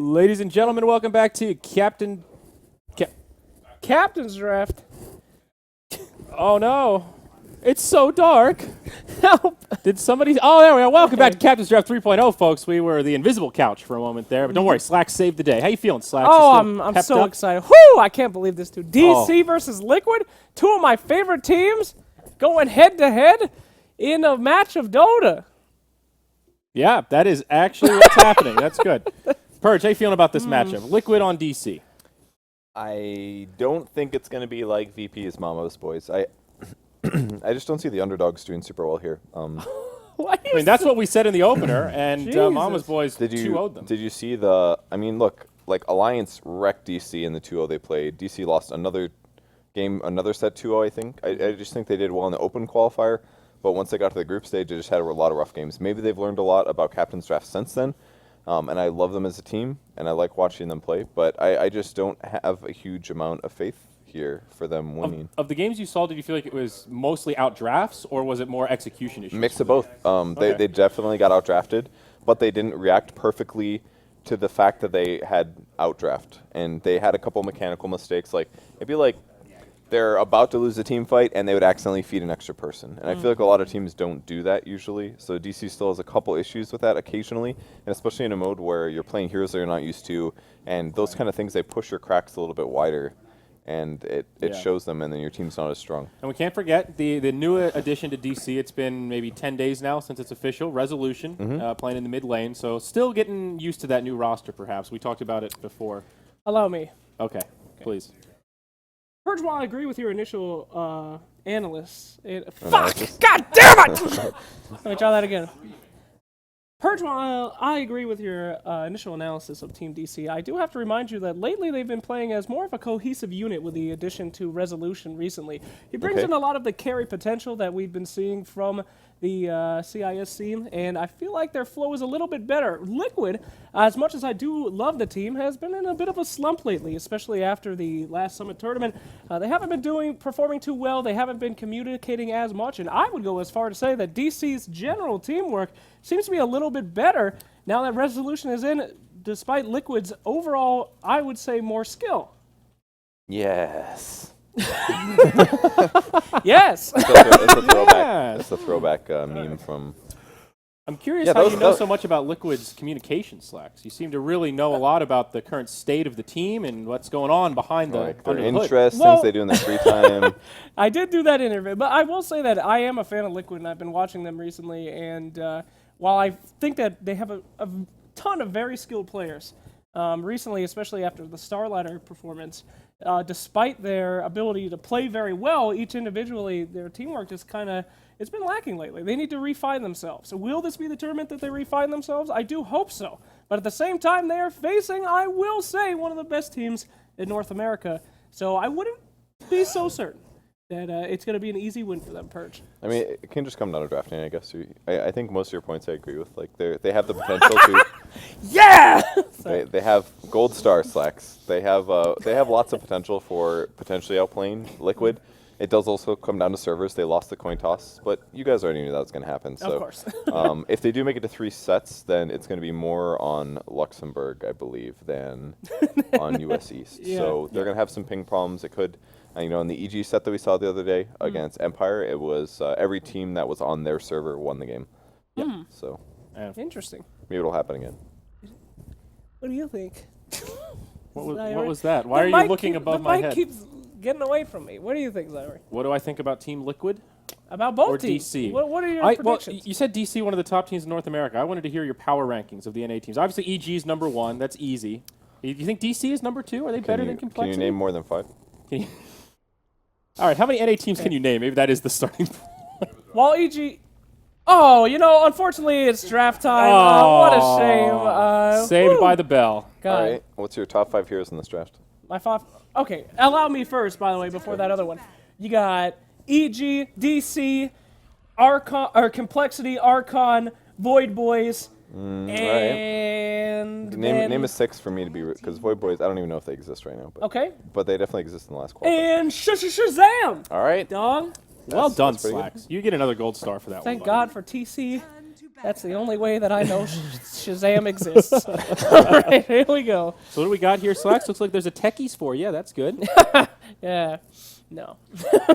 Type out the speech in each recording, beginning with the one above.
Ladies and gentlemen, welcome back to Captain's Draft. Oh no, it's so dark. Help! Did somebody? Oh, there we are. Welcome back to Captain's Draft 3.0, folks. We were the invisible couch for a moment there, but don't worry, Slacks saved the day. How you feeling, Slacks? Oh, I'm so excited. Whoo! I can't believe this, dude. DC versus Liquid, two of my favorite teams, going head to head in a match of Dota. Yeah, that is actually what's happening. That's good. Purge, how you feeling about this matchup? Liquid on DC. I don't think it's going to be like VP's Mama's Boys. I just don't see the underdogs doing super well here. I mean, that's what we said in the opener, and Mama's Boys 2-0'd them. Did you see the... I mean, look, like Alliance wrecked DC in the 2-0 they played. DC lost another game, another set 2-0, I think. I just think they did well in the open qualifier, but once they got to the group stage, they just had a lot of rough games. Maybe they've learned a lot about Captain's Draft since then, and I love them as a team, and I like watching them play, but I just don't have a huge amount of faith here for them winning. Of the games you saw, did you feel like it was mostly outdrafts, or was it more execution issues? Mix of both. They definitely got outdrafted, but they didn't react perfectly to the fact that they had outdraft, and they had a couple mechanical mistakes. Like it'd be like they're about to lose a team fight, and they would accidentally feed an extra person. And I feel like a lot of teams don't do that usually. So DC still has a couple issues with that occasionally, and especially in a mode where you're playing heroes that you're not used to, and those kind of things, they push your cracks a little bit wider. And it shows them, and then your team's not as strong. And we can't forget the new addition to DC. It's been maybe 10 days now since it's official. Resolution, playing in the mid lane. So still getting used to that new roster, perhaps. We talked about it before. Allow me. Okay. Please. Purge, while I agree with your initial analysis... Fuck! God damn it! Let me try that again. Purge, while I agree with your initial analysis of Team DC, I do have to remind you that lately they've been playing as more of a cohesive unit with the addition to Resolution recently. He brings in a lot of the carry potential that we've been seeing from the CIS scene, and I feel like their flow is a little bit better. Liquid, as much as I do love the team, has been in a bit of a slump lately, especially after the last Summit tournament. They haven't been performing too well. They haven't been communicating as much, and I would go as far to say that DC's general teamwork seems to be a little bit better now that Resolution is in, despite Liquid's overall, I would say, more skill. Yes. Yes. It's a throwback. It's a throwback meme from... I'm curious how you know so much about Liquid's communication, Slacks. You seem to really know a lot about the current state of the team and what's going on behind their the interests, hood. things they do in their free time. I did do that interview, but I will say that I am a fan of Liquid, and I've been watching them recently, and while I think that they have a ton of very skilled players, recently, especially after the Starlighter performance, despite their ability to play very well, each individually, their teamwork just kind of, it's been lacking lately. They need to refine themselves. So will this be the tournament that they refine themselves? I do hope so. But at the same time, they are facing, I will say, one of the best teams in North America. So I wouldn't be so certain that it's going to be an easy win for them, Purge. I mean, it can just come down to drafting, I guess. I think most of your points I agree with. Like they have the potential to. Yeah. They have gold star Slacks. They have lots of potential for potentially outplaying Liquid. It does also come down to servers. They lost the coin toss, but you guys already knew that was going to happen. So, of course. If they do make it to 3 sets, then it's going to be more on Luxembourg, I believe, than on US East. Yeah. So they're going to have some ping problems. It could, in the EG set that we saw the other day against Empire, it was every team that was on their server won the game. Yeah. So Interesting. maybe it'll happen again. What do you think? What was that? Why are you looking above my head? The mic keeps getting away from me. What do you think, Zyrie? What do I think about Team Liquid? About both or teams. DC? What are your predictions? Well, you said DC, one of the top teams in North America. I wanted to hear your power rankings of the NA teams. Obviously, EG is number 1. That's easy. Do you think DC is number 2? Are they better than Complexity? Can you name more than 5? All right, how many NA teams can you name? Maybe that is the starting point. Well, EG... Oh, unfortunately, it's draft time. What a shame. Saved by the bell. God. All right. What's your top 5 heroes in this draft? My 5... Okay, allow me first, by the way, before that other one. You got EG, DC, Archon, or Complexity, Archon, Void Boys, and name a 6 for me to be, because Void Boys, I don't even know if they exist right now. But, okay. But they definitely exist in the last qualifier. And Shazam! All right. Dog. Well done, that's pretty Slacks. You get another gold star for that Thank one. God for TC. That's the only way that I know Shazam exists. All right, here we go. So what do we got here, Slacks? Looks like there's a techies for you. Yeah, that's good. Yeah. No.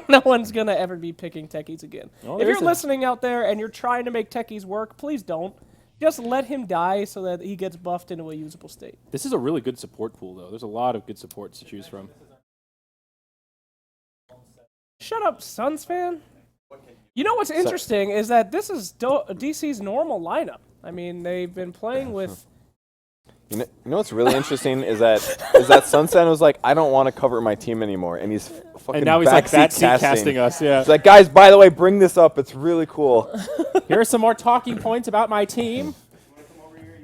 No one's going to ever be picking techies again. Oh, If you're listening out there and you're trying to make techies work, please don't. Just let him die so that he gets buffed into a usable state. This is a really good support pool, though. There's a lot of good supports to choose from. Shut up, Suns fan. You know what's interesting is that this is DC's normal lineup. I mean, they've been playing with... You know what's really interesting is that Sunsan was like, I don't want to cover my team anymore, and he's fucking And now he's like backseat casting us, yeah. He's like, guys, by the way, bring this up. It's really cool. Here are some more talking points about my team.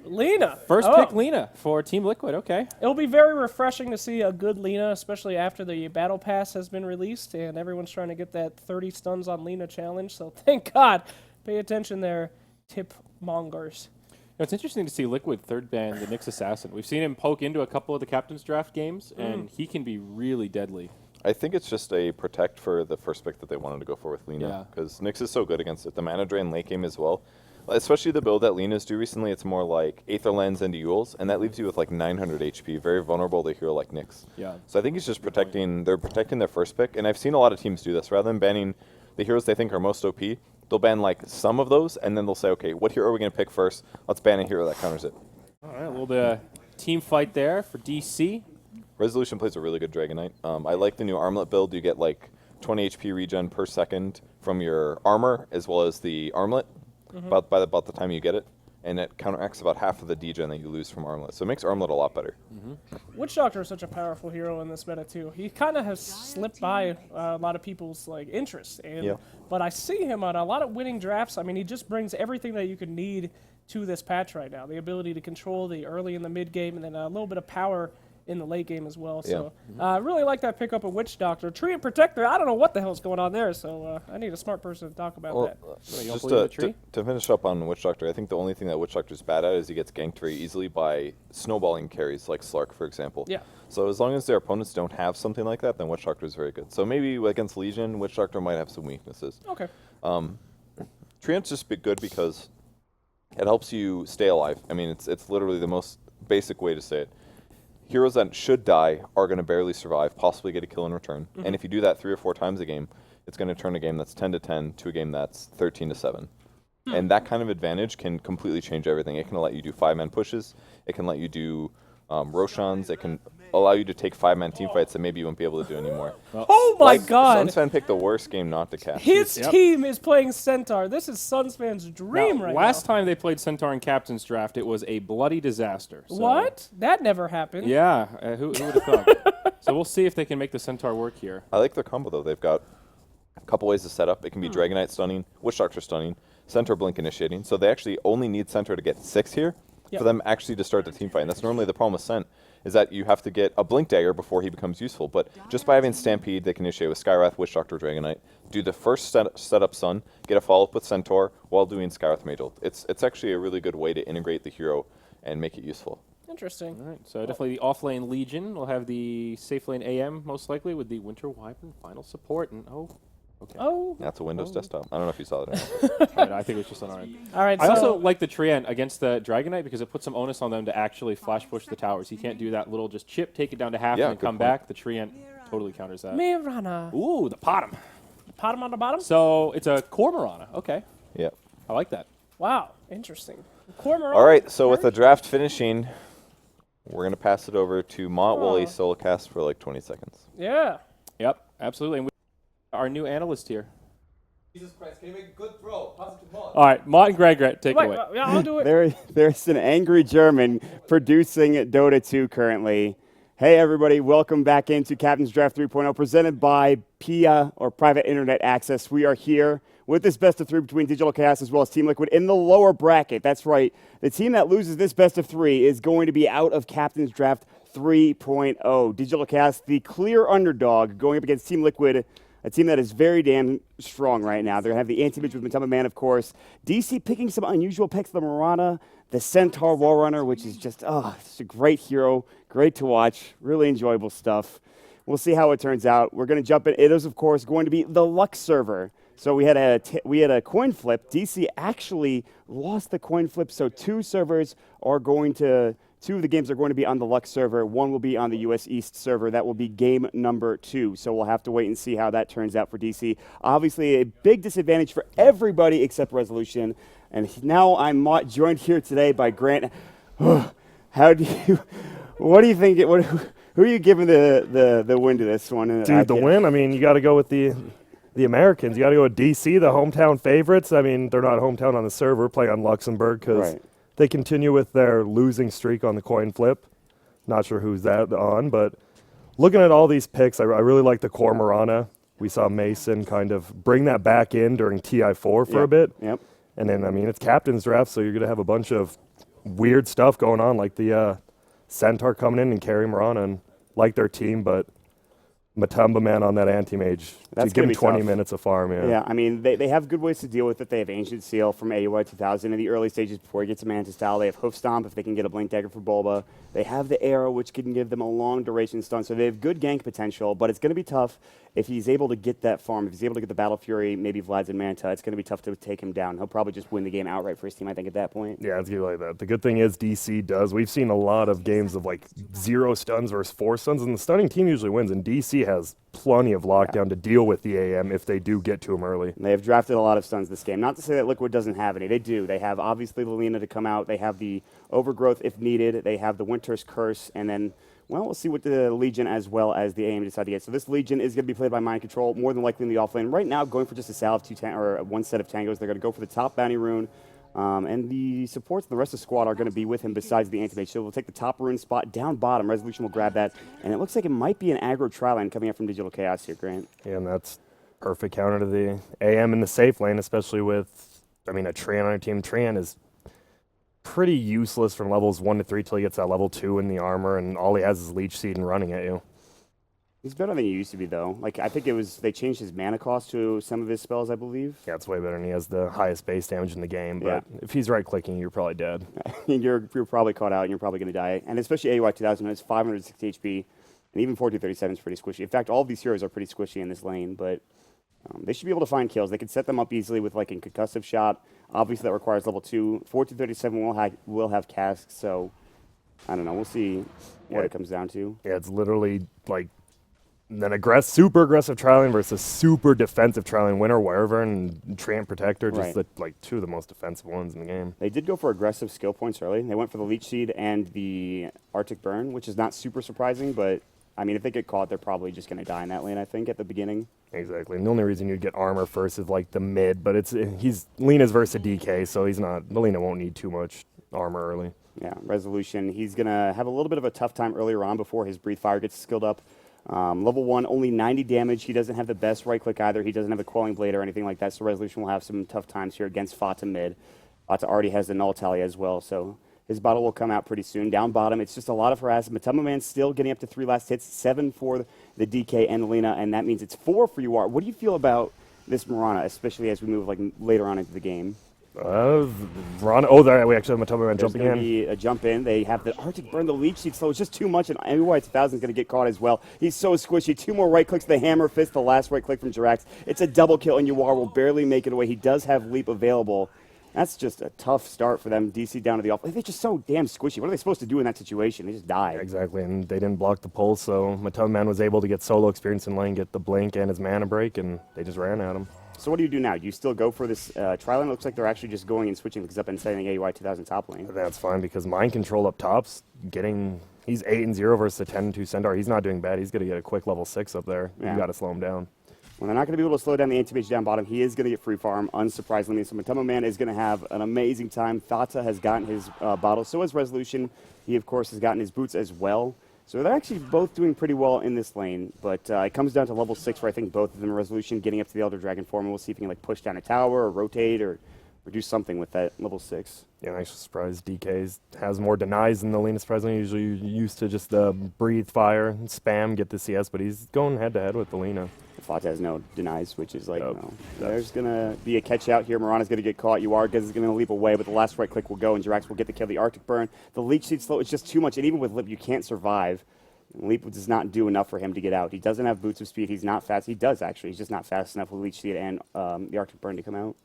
Lena. First pick, Lena, for Team Liquid. Okay. It'll be very refreshing to see a good Lena, especially after the Battle Pass has been released, and everyone's trying to get that 30 stuns on Lena challenge, so thank God. Pay attention there, tip mongers. It's interesting to see Liquid third ban the Nyx Assassin. We've seen him poke into a couple of the Captain's Draft games, and he can be really deadly. I think it's just a protect for the first pick that they wanted to go for with Lena, because Nyx is so good against it. The mana drain late game as well. Especially the build that Lena's do recently, it's more like Aether Lens and Euls, and that leaves you with like 900 HP, very vulnerable to a hero like Nyx. Yeah. So I think he's just protecting their first pick, and I've seen a lot of teams do this. Rather than banning the heroes they think are most OP, they'll ban like some of those, and then they'll say, okay, what hero are we going to pick first? Let's ban a hero that counters it. All right, a little bit of team fight there for DC. Resolution plays a really good Dragon Knight. I like the new armlet build. You get like 20 HP regen per second from your armor, as well as the armlet. About the time you get it, and it counteracts about half of the degen that you lose from Armlet. So it makes Armlet a lot better. Witch Doctor is such a powerful hero in this meta too. He kind of has slipped by a lot of people's like interest, but I see him on a lot of winning drafts. I mean, he just brings everything that you could need to this patch right now. The ability to control the early and the mid game, and then a little bit of power in the late game as well. So I really like that pickup of Witch Doctor. Tree and Protector, I don't know what the hell's going on there, so I need a smart person to talk about that. Just to finish up on Witch Doctor, I think the only thing that Witch Doctor is bad at is he gets ganked very easily by snowballing carries like Slark, for example. Yeah. So as long as their opponents don't have something like that, then Witch Doctor is very good. So maybe against Legion, Witch Doctor might have some weaknesses. Okay. Treant's just good because it helps you stay alive. I mean, it's literally the most basic way to say it. Heroes that should die are going to barely survive, possibly get a kill in return. And if you do that 3 or 4 times a game, it's going to turn a game that's 10-10 to a game that's 13-7. And that kind of advantage can completely change everything. It can let you do 5-man pushes. It can let you do Roshans. It can allow you to take 5-man team fights that maybe you won't be able to do anymore. Oh my God! Sunsfan picked the worst game not to cast. His team is playing Centaur. This is Sunsfan's dream right now. Last time they played Centaur in Captain's Draft, it was a bloody disaster. So What? That never happened. Yeah, who would have thought? So we'll see if they can make the Centaur work here. I like their combo, though. They've got a couple ways to set up. It can be Dragon Knight stunning, Witch Doctor stunning, Centaur blink initiating. So they actually only need Centaur to get 6 here for them actually to start the team fight. And that's normally the problem with Cent, is that you have to get a Blink Dagger before he becomes useful. But just by having Stampede, they can initiate with Skywrath, Witch Doctor, Dragon Knight, do the first setup Sun, get a follow-up with Centaur while doing Skywrath Mage Ult. It's actually a really good way to integrate the hero and make it useful. Interesting. All right, so definitely the off-lane Legion. We'll have the safe lane AM, most likely, with the Winter Wyvern final support. And okay. Oh. That's a Windows desktop. I don't know if you saw that. Right, I think it was just on our end. All right. I also like the Treant against the Dragon Knight because it puts some onus on them to actually flash push the towers. He can't do that little just chip, take it down to half, and then come back. The Treant totally counters that. Mirana. Ooh, the Potom. Potom on the bottom? So it's a core Mirana. Okay. Yeah. I like that. Wow. Interesting. Core Mirana. All right, so with the draft finishing, we're going to pass it over to Mont while he solo cast for like 20 seconds. Yeah. Yep, absolutely. And our new analyst here. Jesus Christ, can you make a good throw? Pass it to Mont. All right, Mont and Greg, take it away. Yeah, I'll do it. There's an angry German producing Dota 2 currently. Hey, everybody. Welcome back into Captain's Draft 3.0, presented by PIA, or Private Internet Access. We are here with this best of 3 between Digital Chaos as well as Team Liquid in the lower bracket. That's right. The team that loses this best of 3 is going to be out of Captain's Draft 3.0. Digital Chaos, the clear underdog, going up against Team Liquid, a team that is very damn strong right now. They're going to have the anti-mage with Matama Man, of course. DC picking some unusual picks, the Mirana, the Centaur Wall Runner, which is just, it's a great hero, great to watch, really enjoyable stuff. We'll see how it turns out. We're going to jump in. It is, of course, going to be the Lux server. So we had a coin flip. DC actually lost the coin flip, so two of the games are going to be on the Lux server. One will be on the US East server. That will be game number 2. So we'll have to wait and see how that turns out for DC. Obviously, a big disadvantage for everybody except Resolution. And now I'm joined here today by Grant. What do you think? Who are you giving the win to this one? Dude, the win? I mean, you got to go with the Americans. You got to go with DC, the hometown favorites. I mean, they're not hometown on the server, play on Luxembourg because they continue with their losing streak on the coin flip. Not sure who's that on, but looking at all these picks, I really like the core Marana. We saw Mason kind of bring that back in during TI4 for a bit. Yep. And then, I mean, it's captain's draft, so you're going to have a bunch of weird stuff going on, like the Centaur coming in and carrying Marana and like their team, but Matumba man on that anti-mage. That's give him be 20 tough. minutes of farm, Yeah, I mean, they have good ways to deal with it. They have Ancient Seal from AUI 2000 in the early stages before he gets a Manta style. They have Hoof Stomp if they can get a Blink Dagger for Bulba. They have the Arrow, which can give them a long duration stun. So they have good gank potential, but it's going to be tough if he's able to get that farm. If he's able to get the Battle Fury, maybe Vlad's and Manta, it's going to be tough to take him down. He'll probably just win the game outright for his team, I think, at that point. Yeah, it's going to be like that. The good thing is DC does. We've seen a lot of games of like 0 stuns versus 4 stuns, and the stunning team usually wins, and DC has plenty of lockdown to deal with the AM if they do get to him early. They have drafted a lot of stuns this game. Not to say that Liquid doesn't have any. They do. They have, obviously, Lilina to come out. They have the Overgrowth if needed. They have the Winter's Curse, and then, well, we'll see what the Legion as well as the AM decide to get. So this Legion is going to be played by Mind Control, more than likely in the offlane. Right now, going for just a salve, one set of tangos. They're going to go for the top bounty rune. And the supports, the rest of the squad are going to be with him besides the anti-mage. So we'll take the top rune spot down bottom. Resolution will grab that. And it looks like it might be an aggro tri-lane coming up from Digital Chaos here, Grant. Yeah, and that's perfect counter to the AM in the safe lane, especially with, I mean, a Tran on your team. Tran is pretty useless from levels 1 to 3 till he gets that level 2 in the armor, and all he has is Leech Seed and running at you. He's better than he used to be, though. Like, I think they changed his mana cost to some of his spells, I believe. Yeah, it's way better, and he has the highest base damage in the game, but if he's right-clicking, you're probably dead. you're probably caught out, and you're probably going to die. And especially AUI 2000, it's 560 HP, and even 4237 is pretty squishy. In fact, all of these heroes are pretty squishy in this lane, but they should be able to find kills. They can set them up easily with, like, a concussive shot. Obviously, that requires level 2. 4237 will have casks, so I don't know. We'll see what it comes down to. Yeah, it's literally, like, an super aggressive tri-lane versus super defensive tri-lane winner, wherever, and Tramp Protector, just like 2 of the most defensive ones in the game. They did go for aggressive skill points early. They went for the Leech Seed and the Arctic Burn, which is not super surprising, but I mean, if they get caught, they're probably just going to die in that lane, I think, at the beginning. Exactly. And the only reason you'd get armor first is like the mid, but Lena's versus DK, so Lena won't need too much armor early. Yeah, Resolution. He's going to have a little bit of a tough time earlier on before his Breathe Fire gets skilled up. Level 1, only 90 damage. He doesn't have the best right click either. He doesn't have the Quelling Blade or anything like that, so Resolution will have some tough times here against Fata mid. Fata already has the Null Tally as well, so his bottle will come out pretty soon. Down bottom, it's just a lot of harassment. Matumba Man still getting up to 3 last hits, 7 for the DK and Lena, and that means it's 4 for you. What do you feel about this Marana, especially as we move like later on into the game? There we actually have Matumba Man jumping in. There's going to be a jump in. They have the Arctic Burn, the Leech Seed slow. It's just too much, and AUI 2000 is going to get caught as well. He's so squishy. 2 more right clicks, the Hammer Fist, the last right click from Jirax. It's a double kill, and Yuar will barely make it away. He does have Leap available. That's just a tough start for them. DC down to the off. They're just so damn squishy. What are they supposed to do in that situation? They just die. Exactly, and they didn't block the pulse, so Matumba Man was able to get solo experience in lane, get the blink and his mana break, and they just ran at him. So what do you do now? Do you still go for this tri-lane? It looks like they're actually just going and switching things up and setting AUI 2000 top lane. That's fine, because Mind Control up top's he's 8-0 versus a 10-2 Centaur. He's not doing bad. He's going to get a quick level 6 up there. Yeah. You got to slow him down. Well, they're not going to be able to slow down the anti-mage down bottom. He is going to get free farm, unsurprisingly. So Matumba Man is going to have an amazing time. Thata has gotten his bottle. So has Resolution. He, of course, has gotten his boots as well. So they're actually both doing pretty well in this lane. But it comes down to level 6 where I think both of them, Resolution getting up to the Elder Dragon form. And we'll see if he can like push down a tower or rotate or do something with that level 6. Yeah, I'm actually surprised DK has more denies than the Lena, surprisingly. Usually you're used to just breathe fire, spam, get the CS, but he's going head-to-head with the Lena. Fata has no denies, which is like, there's going to be a catch out here. Marana's going to get caught. Uarga is going to leap away, but the last right click will go, and Jirax will get the kill. The Arctic Burn. The Leech Seed slow, it's just too much, and even with Lip, you can't survive. Leap does not do enough for him to get out. He doesn't have boots of speed. He's not fast. He does, actually. He's just not fast enough with Leech Seed and the Arctic Burn to come out.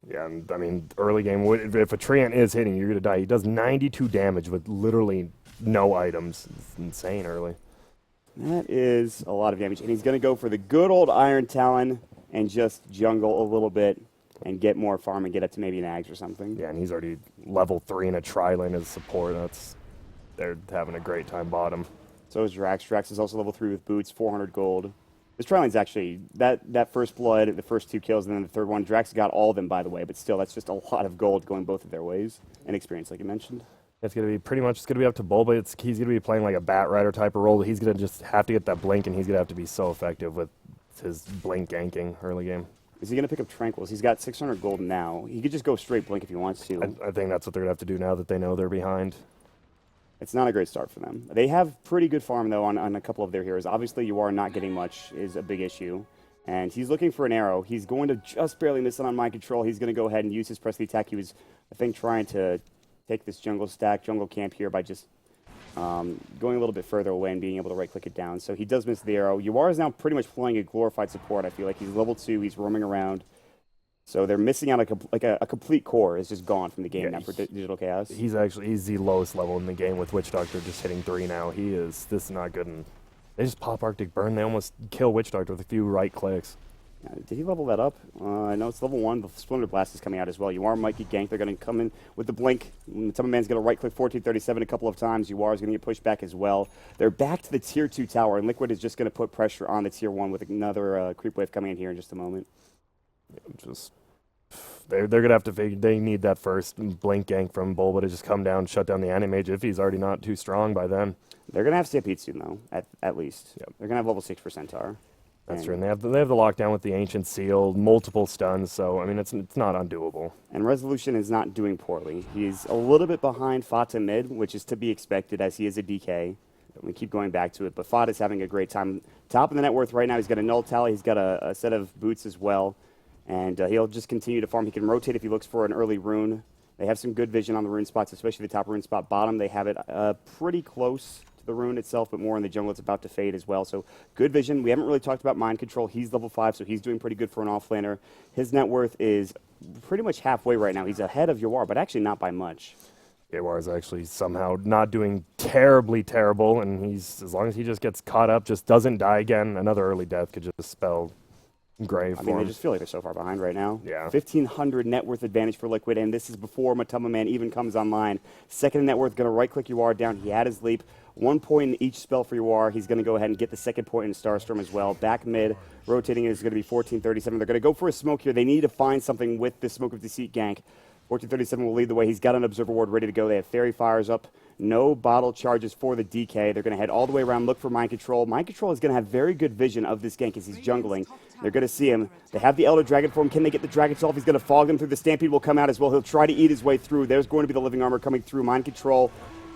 Yeah, and I mean, early game, if a Treant is hitting, you're going to die. He does 92 damage with literally no items. It's insane early. That is a lot of damage. And he's going to go for the good old Iron Talon and just jungle a little bit and get more farm and get up to maybe an Ags or something. Yeah, and he's already level 3 in a tri-lane as support. They're having a great time bottom. So is Drax. Drax is also level 3 with boots, 400 gold. This tri-lane's actually, that first blood, the first 2 kills, and then the third one, Drax got all of them, by the way, but still, that's just a lot of gold going both of their ways, and experience, like you mentioned. It's going to be pretty much, it's going to be up to Bulba. He's going to be playing like a Bat Rider type of role. He's going to just have to get that blink, and he's going to have to be so effective with his blink ganking early game. Is he going to pick up Tranquils? He's got 600 gold now. He could just go straight blink if he wants to. I think that's what they're going to have to do now that they know they're behind. It's not a great start for them. They have pretty good farm, though, on a couple of their heroes. Obviously, you are not getting much is a big issue. And he's looking for an arrow. He's going to just barely miss it on Mind Control. He's going to go ahead and use his press the attack. He was, I think, trying to take this jungle camp here by just going a little bit further away and being able to right-click it down. So he does miss the arrow. Yuar is now pretty much playing a glorified support. I feel like he's level 2. He's roaming around. So they're missing out a complete core is just gone from the game now for Digital Chaos. He's the lowest level in the game with Witch Doctor just hitting 3 now. This is not good. And they just pop Arctic Burn. They almost kill Witch Doctor with a few right clicks. Did he level that up? I know it's level 1. The Splendor Blast is coming out as well. Yuar might get ganked. They're going to come in with the blink. Tubman Man's going to right-click 1437 a couple of times. Yuar is going to get pushed back as well. They're back to the Tier 2 tower, and Liquid is just going to put pressure on the Tier 1 with another creep wave coming in here in just a moment. They're going to have to figure, they need that first blink gank from Bulba to just come down, shut down the Animage if he's already not too strong by then. They're going to have Stampede soon, though, at least. Yep. They're going to have level 6 for Centaur. That's true, and they have the lockdown with the Ancient Seal, multiple stuns, so, I mean, it's not undoable. And Resolution is not doing poorly. He's a little bit behind Fata mid, which is to be expected as he is a DK. We keep going back to it, but Fata's having a great time. Top of the net worth right now, he's got a null tally, he's got a set of boots as well. And he'll just continue to farm. He can rotate if he looks for an early rune. They have some good vision on the rune spots, especially the top rune spot bottom. They have it pretty close to the rune itself, but more in the jungle. It's about to fade as well. So good vision. We haven't really talked about Mind Control. He's level 5, so he's doing pretty good for an off-laner. His net worth is pretty much halfway right now. He's ahead of Yuar, but actually not by much. Yuar is actually somehow not doing terribly terrible, and as long as he just gets caught up, just doesn't die again, another early death could just spell grave. I mean, they just feel like they're so far behind right now. Yeah. 1,500 net worth advantage for Liquid, and this is before Matama Man even comes online. Second net worth, going to right-click Yuar down. He had his leap. 1 point in each spell for Yuar. He's going to go ahead and get the second point in Starstorm as well. Back mid, rotating is going to be 1437. They're going to go for a smoke here. They need to find something with the Smoke of Deceit gank. 1437 will lead the way. He's got an Observer Ward ready to go. They have Fairy Fires up. No bottle charges for the DK. They're going to head all the way around, look for Mind Control. Mind Control is going to have very good vision of this gank as he's jungling. They're going to see him. They have the Elder Dragon for him. Can they get the Dragon off? He's going to fog them through. The Stampede will come out as well. He'll try to eat his way through. There's going to be the Living Armor coming through. Mind Control.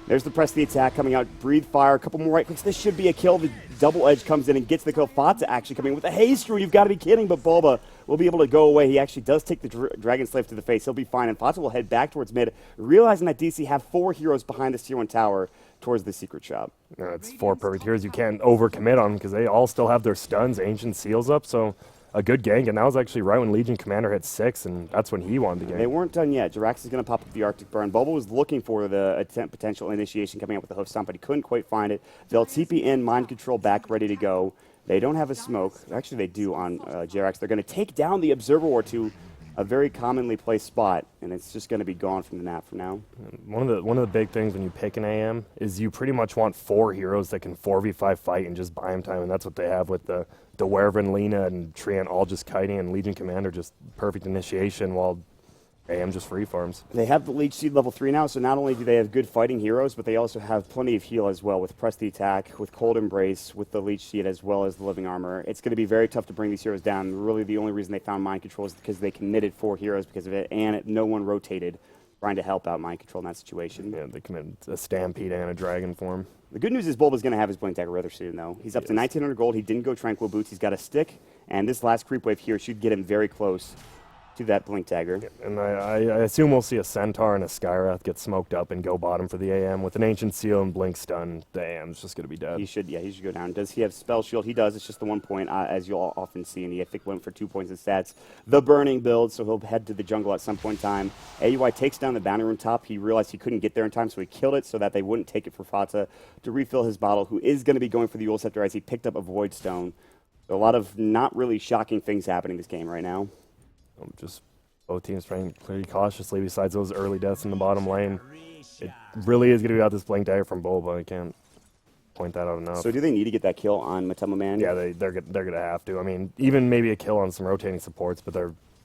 There's the press the attack coming out. Breathe Fire. A couple more right clicks. This should be a kill. The double edge comes in and gets the kill. Fata actually coming with a haste rune. You've got to be kidding, but Bulba will be able to go away. He actually does take the Dragon Slave to the face. He'll be fine, and Fata will head back towards mid, realizing that DC have 4 heroes behind this Tier 1 tower towards the secret shop. It's 4 perfect heroes. You can't overcommit on them because they all still have their stuns, Ancient Seals up, so a good gank, and that was actually right when Legion Commander hit 6, and that's when he wanted to gank. They weren't done yet. Jirax is going to pop up the Arctic Burn. Bulba was looking for the potential initiation coming up with the Hoof Stomp, but he couldn't quite find it. They'll TP in, Mind Control back, ready to go. They don't have a smoke. Actually, they do on Jirax. They're going to take down the Observer War to a very commonly placed spot, and it's just going to be gone from the map for now. One of the big things when you pick an AM is you pretty much want 4 heroes that can 4v5 fight and just buy them time, and that's what they have with the Werevin, Lina, and Treant all just kiting, and Legion Commander just perfect initiation while AM just free farms. They have the Leech Seed level 3 now, so not only do they have good fighting heroes, but they also have plenty of heal as well with Press the Attack, with Cold Embrace, with the Leech Seed, as well as the Living Armor. It's going to be very tough to bring these heroes down. Really, the only reason they found Mind Control is because they committed 4 heroes because of it, and no one rotated trying to help out Mind Control in that situation. Yeah, they committed a Stampede and a Dragon form. The good news is Bulba's going to have his Blink Dagger rather soon, though. He's up to 1,900 gold. He didn't go Tranquil Boots. He's got a stick, and this last creep wave here should get him very close to that blink dagger. And I assume we'll see a Centaur and a Skywrath get smoked up and go bottom for the AM. With an Ancient Seal and Blink Stun, the AM's just going to be dead. He should go down. Does he have Spell Shield? He does. It's just the 1 point, as you'll often see, and he, I think, went for 2 points in stats. The Burning build, so he'll head to the jungle at some point in time. AUI takes down the Bounty Room top. He realized he couldn't get there in time, so he killed it so that they wouldn't take it for Fata to refill his bottle, who is going to be going for the Eul Scepter as he picked up a Void Stone. So a lot of not really shocking things happening this game right now. Just both teams playing pretty cautiously besides those early deaths in the bottom lane. It really is going to be about this Blink Dagger from Bulba. I can't point that out enough. So do they need to get that kill on Matema Man? Yeah, they're going to have to. I mean, even maybe a kill on some rotating supports, but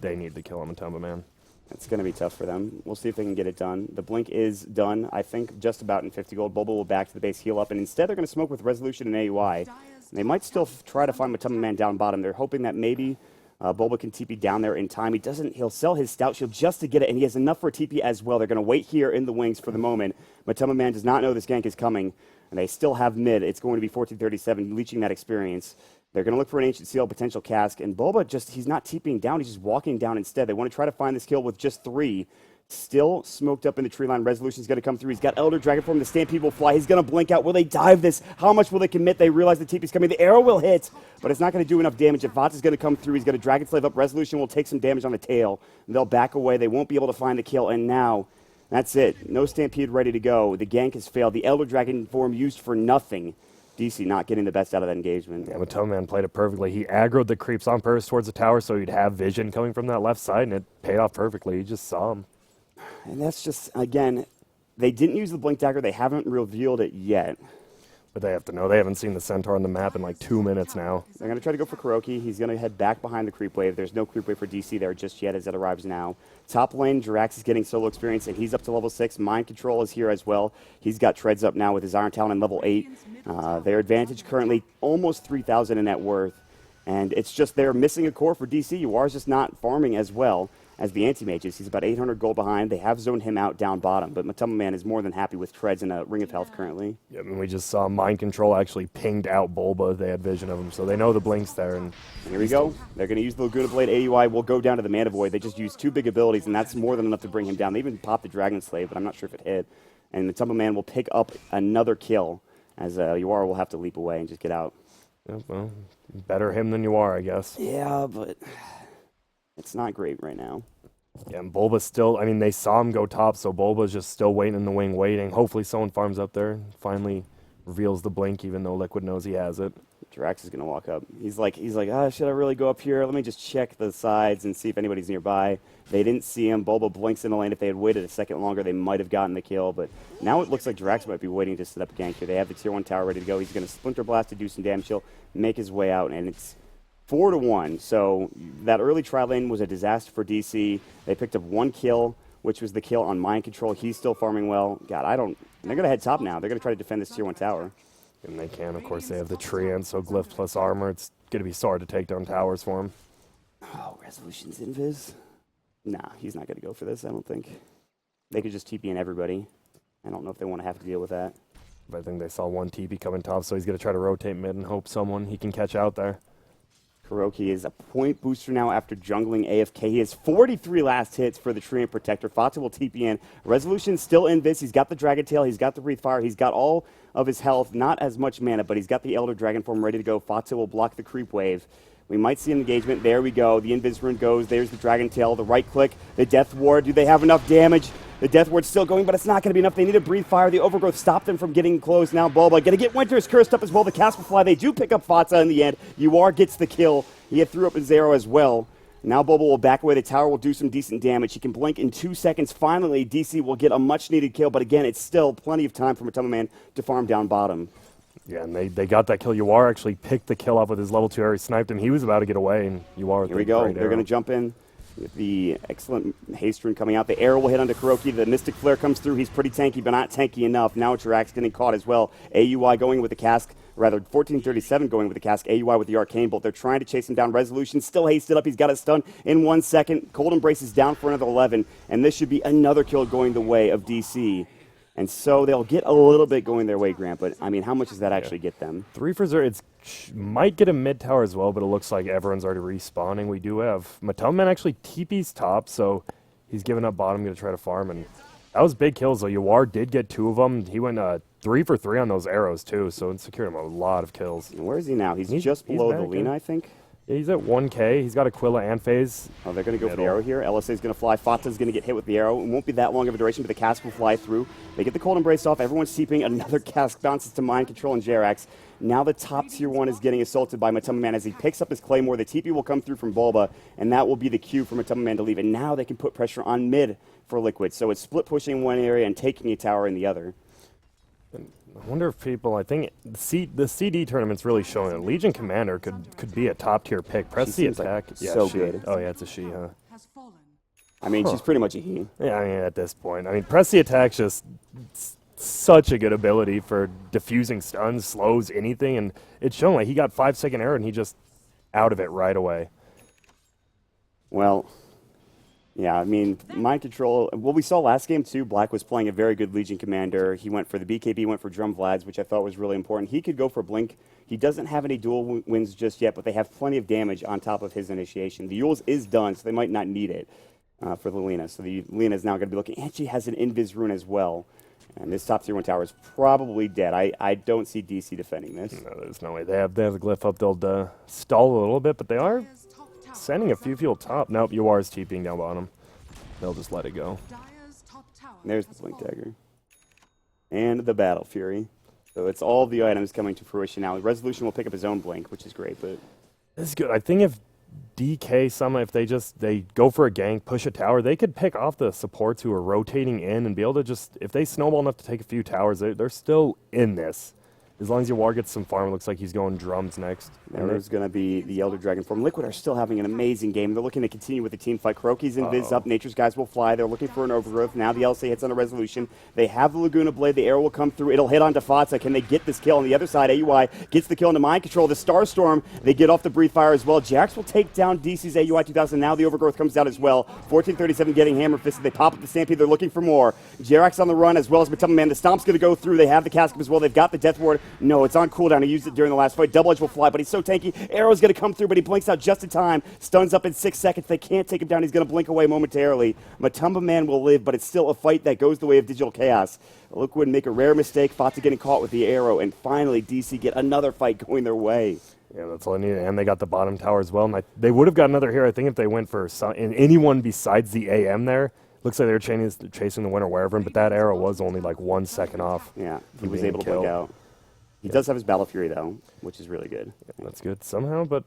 they need the kill on Matema Man. It's going to be tough for them. We'll see if they can get it done. The Blink is done, I think, just about in 50 gold. Bulba will back to the base, heal up, and instead they're going to smoke with Resolution and AUI. They might still try to find Matema Man down bottom. They're hoping that maybe Bulba can TP down there in time. He'll sell his Stout Shield just to get it, and he has enough for a TP as well. They're going to wait here in the wings for the moment. Matema Man does not know this gank is coming, and they still have mid. It's going to be 1437, leeching that experience. They're going to look for an Ancient Seal, potential cask, and Bulba he's not TPing down, he's just walking down instead. They want to try to find this kill with just 3. Still smoked up in the tree line. Resolution's going to come through. He's got Elder Dragon Form. The Stampede will fly. He's going to blink out. Will they dive this? How much will they commit? They realize the TP's coming. The arrow will hit, but it's not going to do enough damage. If Vata's going to come through, he's going to Dragon Slave up. Resolution will take some damage on the tail. They'll back away. They won't be able to find the kill, and now that's it. No Stampede ready to go. The gank has failed. The Elder Dragon Form used for nothing. DC not getting the best out of that engagement. Yeah, Matema Man played it perfectly. He aggroed the creeps on purpose towards the tower so he'd have vision coming from that left side, and it paid off perfectly. He just saw him. And that's just, again, they didn't use the Blink Dagger. They haven't revealed it yet. But they have to know. They haven't seen the Centaur on the map in like 2 minutes now. They're going to try to go for Kuroki. He's going to head back behind the creep wave. There's no creep wave for DC there just yet as it arrives now. Top lane, Jirax is getting solo experience, and he's up to level 6. Mind Control is here as well. He's got Treads up now with his Iron Talon in level 8. Their advantage currently almost 3,000 in net worth. And it's just they're missing a core for DC. UR's just not farming as well as the anti-mages. He's about 800 gold behind. They have zoned him out down bottom, but Matema Man is more than happy with Treads and a Ring of Health currently. Yeah, I mean, we just saw Mind Control actually pinged out Bulba. They had vision of him, so they know the Blink's there. And here we go. They're going to use the Laguna Blade. AUI will go down to the Mana Void. They just used 2 big abilities, and that's more than enough to bring him down. They even popped the Dragon Slave, but I'm not sure if it hit. And Matema Man will pick up another kill, as UR will have to leap away and just get out. Yeah, well, better him than you are, I guess. Yeah, but it's not great right now. Yeah, and Bulba's still, I mean, they saw him go top, so Bulba's just still waiting in the wing, waiting. Hopefully someone farms up there and finally reveals the Blink, even though Liquid knows he has it. Jirax is going to walk up. He's like, should I really go up here? Let me just check the sides and see if anybody's nearby. They didn't see him. Bulba blinks in the lane. If they had waited a second longer, they might have gotten the kill. But now it looks like Jirax might be waiting to set up a gank here. They have the tier 1 tower ready to go. He's going to Splinter Blast to do some damage. He'll make his way out, and it's 4-1. So that early tri lane was a disaster for DC. They picked up 1 kill, which was the kill on Mind Control. He's still farming well. God, they're going to head top now. They're going to try to defend this tier 1 tower. And they can, of course, they have the Treant, so Glyph plus armor. It's going to be hard to take down towers for him. Oh, Resolution's invis? Nah, he's not going to go for this, I don't think. They could just TP in everybody. I don't know if they want to have to deal with that. But I think they saw 1 TP coming top, so he's going to try to rotate mid and hope someone he can catch out there. Kuroki is a point booster now after jungling AFK. He has 43 last hits for the Treant Protector. Fata will TP in. Resolution still in this. He's got the Dragon Tail. He's got the Breathe Fire. He's got all of his health. Not as much mana, but he's got the Elder Dragon Form ready to go. Fata will block the creep wave. We might see an engagement. There we go. The Invis Rune goes. There's the Dragon Tail. The right click. The Death Ward. Do they have enough damage? The Death Ward's still going, but it's not going to be enough. They need to Breathe Fire. The Overgrowth stopped them from getting close. Now Bulba going to get Winter's Cursed up as well. The Cast will fly. They do pick up Fata in the end. UR gets the kill. He had threw up his arrow as well. Now Bulba will back away. The tower will do some decent damage. He can blink in 2 seconds. Finally, DC will get a much-needed kill, but again, it's still plenty of time for Matema Man to farm down bottom. Yeah, and they got that kill. UR actually picked the kill up with his level 2 arrow. He sniped him. He was about to get away, and UR... Here we go. They're going to jump in with the excellent haste rune coming out. The arrow will hit onto Kuroki. The Mystic Flare comes through. He's pretty tanky, but not tanky enough. Now Jirax getting caught as well. AUI going with the cask. Rather, 1437 going with the cask. AUI with the Arcane Bolt. They're trying to chase him down. Resolution still hasted up. He's got a stun in 1 second. Cold Embrace is down for another 11, and this should be another kill going the way of DC. And so they'll get a little bit going their way, Grant, but I mean, how much does that actually get them? 3 for 0. It's might get a mid tower as well, but it looks like everyone's already respawning. We do have Matumman actually TP's top, so he's giving up bottom, going to try to farm. And that was big kills, though. Yawar did get 2 of them. He went 3 for 3 on those arrows, too, so it secured him a lot of kills. Where is he now? He's just below the Lina, I think. Yeah, he's at 1K. He's got Aquila and FaZe. Oh, they're going to go for the arrow here. LSA's going to fly. Fata's going to get hit with the arrow. It won't be that long of a duration, but the cask will fly through. They get the cold embrace off. Everyone's seeping. Another cask bounces to Mind Control and Jerax. Now the top tier 1 is getting assaulted by Matumman as he picks up his Claymore. The TP will come through from Bulba, and that will be the cue for Matumman to leave. And now they can put pressure on mid for Liquid. So it's split pushing in one area and taking a tower in the other. I wonder if people, I think the CD tournament's really showing that Legion Commander could be a top tier pick. Press the attack. Like so good. Oh yeah, it's a she, huh? I mean, she's pretty much a he. Yeah, I mean at this point, I mean press the attack's just such a good ability for diffusing stuns, slows anything, and it's shown like he got 5-second arrow and he just out of it right away. Well. Yeah, I mean, Mind Control, what we saw last game, too, Black was playing a very good Legion Commander. He went for the BKB, went for Drum Vlads, which I thought was really important. He could go for Blink. He doesn't have any dual wins just yet, but they have plenty of damage on top of his initiation. The Yules is done, so they might not need it for the Lina. So the Lina is now going to be looking, and she has an Invis rune as well. And this top tier 1 tower is probably dead. I don't see DC defending this. No, there's no way. They have the glyph up. They'll stall a little bit, but they are sending a few fuel top. Nope, Yuar's TPing down bottom. They'll just let it go. There's the Blink Dagger. And the Battle Fury. So it's all the items coming to fruition now. Resolution will pick up his own Blink, which is great, but... This is good. I think if DK if they go for a gank, push a tower, they could pick off the supports who are rotating in and be able to just, if they snowball enough to take a few towers, they're still in this. As long as Yawar gets some farm, it looks like he's going drums next. And there's going to be the Elder Dragon form. Liquid are still having an amazing game. They're looking to continue with the team fight. Kuroki's in Viz up. Nature's guys will fly. They're looking for an overgrowth. Now the LC hits on a resolution. They have the Laguna Blade. The arrow will come through. It'll hit onto Fatsa. Can they get this kill on the other side? AUI gets the kill into Mind Control. The Starstorm, they get off the Breathe Fire as well. Jax will take down DC's AUI 2000. Now the overgrowth comes out as well. 1437 getting hammer fisted. They pop up the Stampede. They're looking for more. Jerax on the run as well as Matumman Man. The Stomp's going to go through. They have the Casket as well. They've got the Death Ward. No, it's on cooldown. He used it during the last fight. Double Edge will fly, but he's so tanky. Arrow's going to come through, but he blinks out just in time. Stuns up in 6 seconds. They can't take him down. He's going to blink away momentarily. Matumba Man will live, but it's still a fight that goes the way of Digital Chaos. Liquid make a rare mistake. Fata getting caught with the arrow, and finally DC get another fight going their way. Yeah, that's all I needed. And they got the bottom tower as well. And they would have got another here, I think, if they went for anyone besides the AM there. Looks like they were chasing the winner wherever, but that arrow was only like 1 second off. Yeah, he was able to blink out. He does have his Battle Fury, though, which is really good. Yeah, that's good somehow, but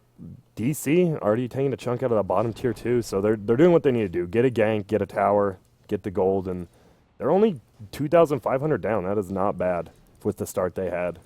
DC already taking a chunk out of the bottom tier 2, so they're doing what they need to do. Get a gank, get a tower, get the gold, and they're only 2,500 down. That is not bad with the start they had.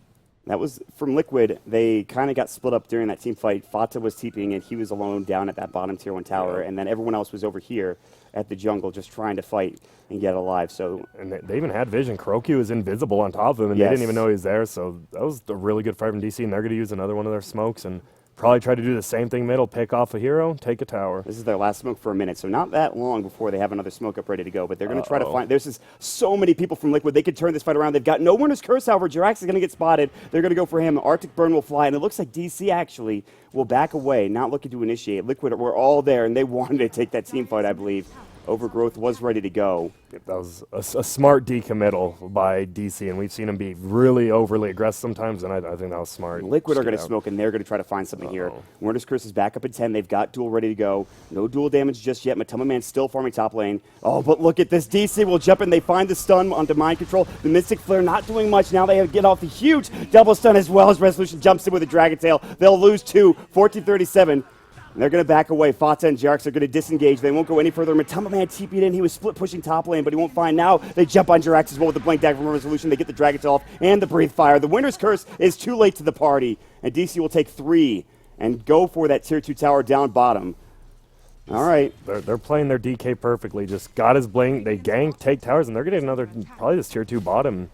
That was from Liquid. They kind of got split up during that team fight. Fata was TPing, and he was alone down at that bottom tier 1 tower, and then everyone else was over here at the jungle just trying to fight and get alive. So, and they even had vision. Kuroki was invisible on top of him, and they didn't even know he was there. So that was a really good fight from DC, and they're going to use another one of their smokes and probably try to do the same thing middle, pick off a hero, take a tower. This is their last smoke for a minute, so not that long before they have another smoke up ready to go, but they're going to try to find... There's just so many people from Liquid. They could turn this fight around. They've got no Winner's Curse, however. Jerax is going to get spotted. They're going to go for him. Arctic Burn will fly, and it looks like DC actually will back away, not looking to initiate. Liquid were all there, and they wanted to take that team fight, I believe. Overgrowth was ready to go. That was a smart decommittal by DC, and we've seen him be really overly aggressive sometimes, and I think that was smart. Liquid are going to smoke, and they're going to try to find something here. Winter's Curse is back up at 10. They've got duel ready to go. No duel damage just yet. Matumba Man still farming top lane. Oh, but look at this. DC will jump in. They find the stun onto Mind Control. The Mystic Flare not doing much. Now they get off the huge double stun as well as Resolution jumps in with a Dragon Tail. They'll lose 2. 1437. And they're going to back away. Fata and Jerax are going to disengage. They won't go any further. Matumba Man TP'd in. He was split pushing top lane, but he won't find. Now they jump on Jerax as well with the Blink Dagger from Resolution. They get the Dragon Tail off and the Breathe Fire. The Winter's Curse is too late to the party, and DC will take 3 and go for that tier 2 tower down bottom. All right. They're playing their DK perfectly. Just got his Blink. They gank, take towers, and they're getting another, probably this tier 2 bottom.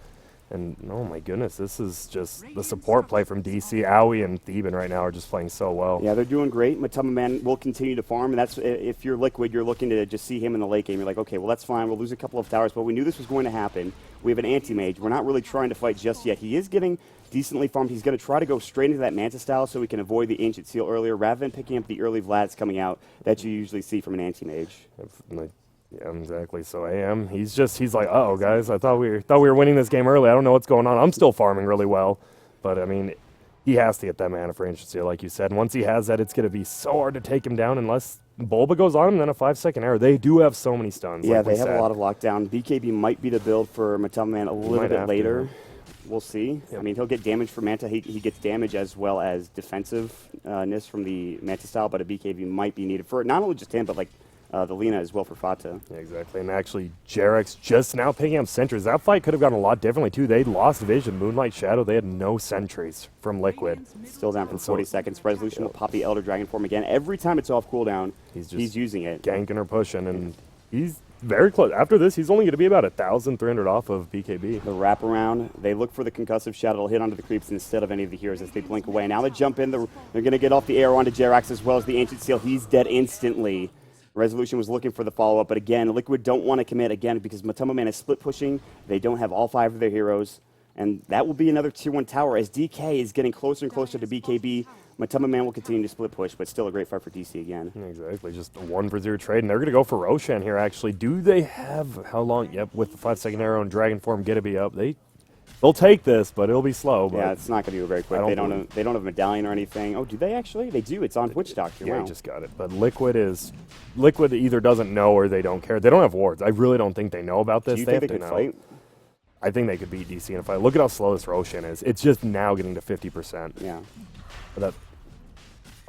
And oh my goodness, this is just the support play from DC. Owie and Theben right now are just playing so well. Yeah, they're doing great. Matama Man will continue to farm, and that's if you're Liquid, you're looking to just see him in the late game. You're like, okay, well that's fine. We'll lose a couple of towers, but we knew this was going to happen. We have an anti-mage. We're not really trying to fight just yet. He is getting decently farmed. He's going to try to go straight into that Manta style so we can avoid the Ancient Seal earlier, rather than picking up the early Vlads coming out that you usually see from an anti-mage. Yeah, exactly. So AM, he's like, uh-oh, guys, I thought we were winning this game early. I don't know what's going on. I'm still farming really well, but I mean, he has to get that mana for Ancient Seal, like you said. And once he has that, it's going to be so hard to take him down unless Bulba goes on him, then a 5-second arrow. They do have so many stuns. Yeah, like they have a lot of lockdown. BKB might be the build for Matama Man a little bit later. We'll see. Yep. I mean, he'll get damage for Manta. He gets damage as well as defensiveness from the Manta style, but a BKB might be needed for not only just him, but like the Lina as well for Fata. Yeah, exactly. And actually, Jarek's just now picking up sentries. That fight could have gone a lot differently, too. They lost vision. Moonlight Shadow, they had no sentries from Liquid. Still down for 40 seconds. Resolution will pop the Elder Dragon form again. Every time it's off cooldown, he's using it. Ganking or pushing, and he's very close. After this, he's only going to be about 1,300 off of BKB. The wraparound, they look for the concussive shadow. It'll hit onto the creeps instead of any of the heroes as they blink away. Now they jump in. They're going to get off the arrow onto Jerax as well as the Ancient Seal. He's dead instantly. Resolution was looking for the follow-up, but again, Liquid don't want to commit again because Matama Man is split pushing. They don't have all 5 of their heroes, and that will be another tier 1 tower as DK is getting closer and closer to BKB. Matama Man will continue to split push, but still a great fight for DC again. Exactly, just a 1-for-0 trade, and they're going to go for Roshan here, actually. Do they have, how long? Yep, with the 5-second arrow and Dragon Form, get to be up. They'll take this, but it'll be slow. But yeah, it's not going to be very quick. They don't have a medallion or anything. Oh, do they actually? They do. It's on Twitch Doctor. Yeah, wow. I just got it. But Liquid either doesn't know or they don't care. They don't have wards. I really don't think they know about this. Do you think they could fight? I think they could beat DC in a fight. Look at how slow this Roshan is. It's just now getting to 50%. Yeah. But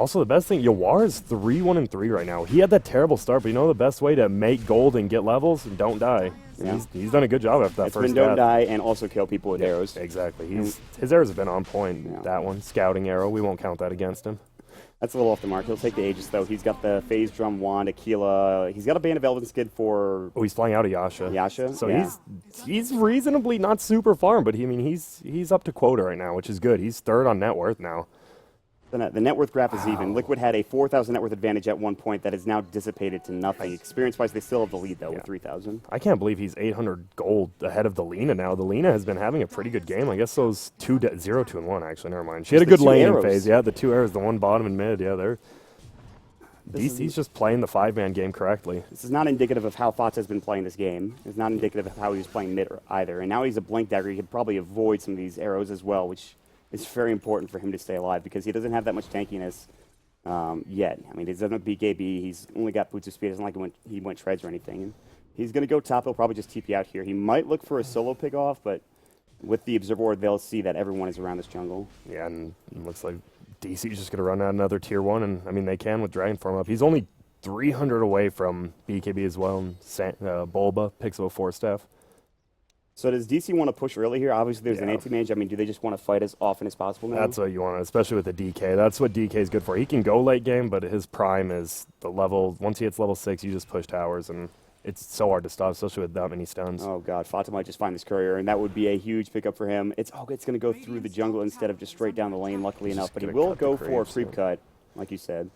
also, the best thing, Yawar is 3-1-3 right now. He had that terrible start, but you know the best way to make gold and get levels? Don't die. Yeah. He's done a good job after that first don't death. die and also kill people with arrows. Exactly. His arrows have been on point. Yeah. That one, scouting arrow, we won't count that against him. That's a little off the mark. He'll take the Aegis, though. He's got the Phase Drum Wand, Aquila. He's got a Band of Elven Skid for... Oh, he's flying out of Yasha. Yasha? So yeah. he's reasonably not super farm, but he's up to quota right now, which is good. He's 3rd on net worth now. The net worth graph is even. Liquid had a 4,000 net worth advantage at one point that is now dissipated to nothing. Experience-wise, they still have the lead, though, with 3,000. I can't believe he's 800 gold ahead of the Lina now. The Lina has been having a pretty good game. I guess those 0, 2, and 1, actually. Never mind. She had a good laning phase. Yeah, the 2 arrows, the 1 bottom and mid. Yeah, they're... DC's just playing the 5-man game correctly. This is not indicative of how Fata has been playing this game. It's not indicative of how he was playing mid either. And now he's a Blink Dagger. He could probably avoid some of these arrows as well, which... It's very important for him to stay alive because he doesn't have that much tankiness yet. I mean, he doesn't have BKB. He's only got Boots of Speed. It isn't like he went Treads or anything. And he's going to go top. He'll probably just TP out here. He might look for a solo pick off, but with the Observer Ward, they'll see that everyone is around this jungle. Yeah, and it looks like DC's just going to run out another tier 1, and I mean, they can with Dragon Form up. He's only 300 away from BKB as well, and Bulba picks up a 4-staff. So does DC want to push early here? Obviously, there's an anti-mage. I mean, do they just want to fight as often as possible now? That's what you want, especially with the DK. That's what DK is good for. He can go late game, but his prime is the level. Once he hits level 6, you just push towers, and it's so hard to stop, especially with that many stuns. Oh, God. Fata might just find this courier, and that would be a huge pickup for him. It's going to go through the jungle instead of just straight down the lane, luckily enough. But he will go for a creep cut, like you said.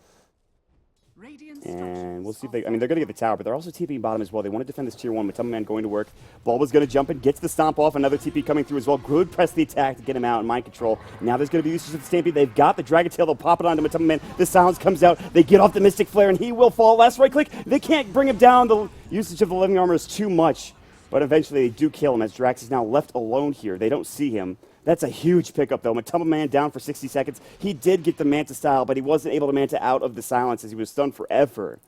And we'll see if they... I mean, they're going to get the tower, but they're also TPing bottom as well. They want to defend this tier 1. Matama Man going to work. Bulba's going to jump in, gets the stomp off. Another TP coming through as well. Good press the attack to get him out in mind control. Now there's going to be usage of the Stampede. They've got the Dragon Tail. They'll pop it onto Matama Man. The silence comes out. They get off the Mystic Flare, and he will fall. Last right click. They can't bring him down. The usage of the Living Armor is too much. But eventually they do kill him as Drax is now left alone here. They don't see him. That's a huge pickup, though. Matama Man down for 60 seconds. He did get the Manta style, but he wasn't able to Manta out of the silence as he was stunned forever.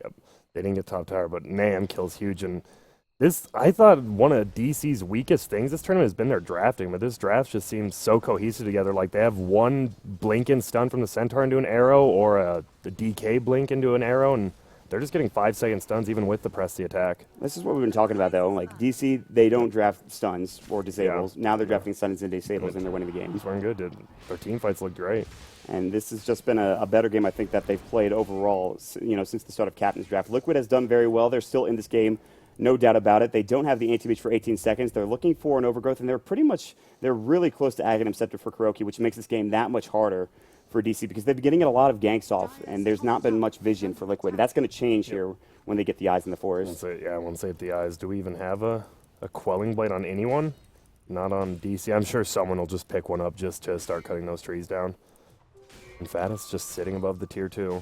Yep. They didn't get top tower, but Nam kills huge. And this, I thought one of DC's weakest things this tournament has been their drafting, but this draft just seems so cohesive together. Like they have one blink and stun from the Centaur into an arrow, or a DK blink into an arrow, and they're just getting 5-second stuns even with the press the attack. This is what we've been talking about, though. Like, DC, they don't draft stuns or disables. Yeah. Now they're drafting stuns and disables, and they're winning the game. It's running good, dude. Their team fights look great. And this has just been a better game, I think, that they've played overall, since the start of Captain's Draft. Liquid has done very well. They're still in this game. no doubt about it. They don't have the anti-mage for 18 seconds. They're looking for an overgrowth, and they're really close to Aghanim Scepter for Kuroki, which makes this game that much harder for DC because they've been getting a lot of ganks off, and there's not been much vision for Liquid. That's going to change here when they get the eyes in the forest. Once they hit the eyes, do we even have a quelling blade on anyone? Not on DC. I'm sure someone will just pick one up just to start cutting those trees down. And Fatis just sitting above the tier 2.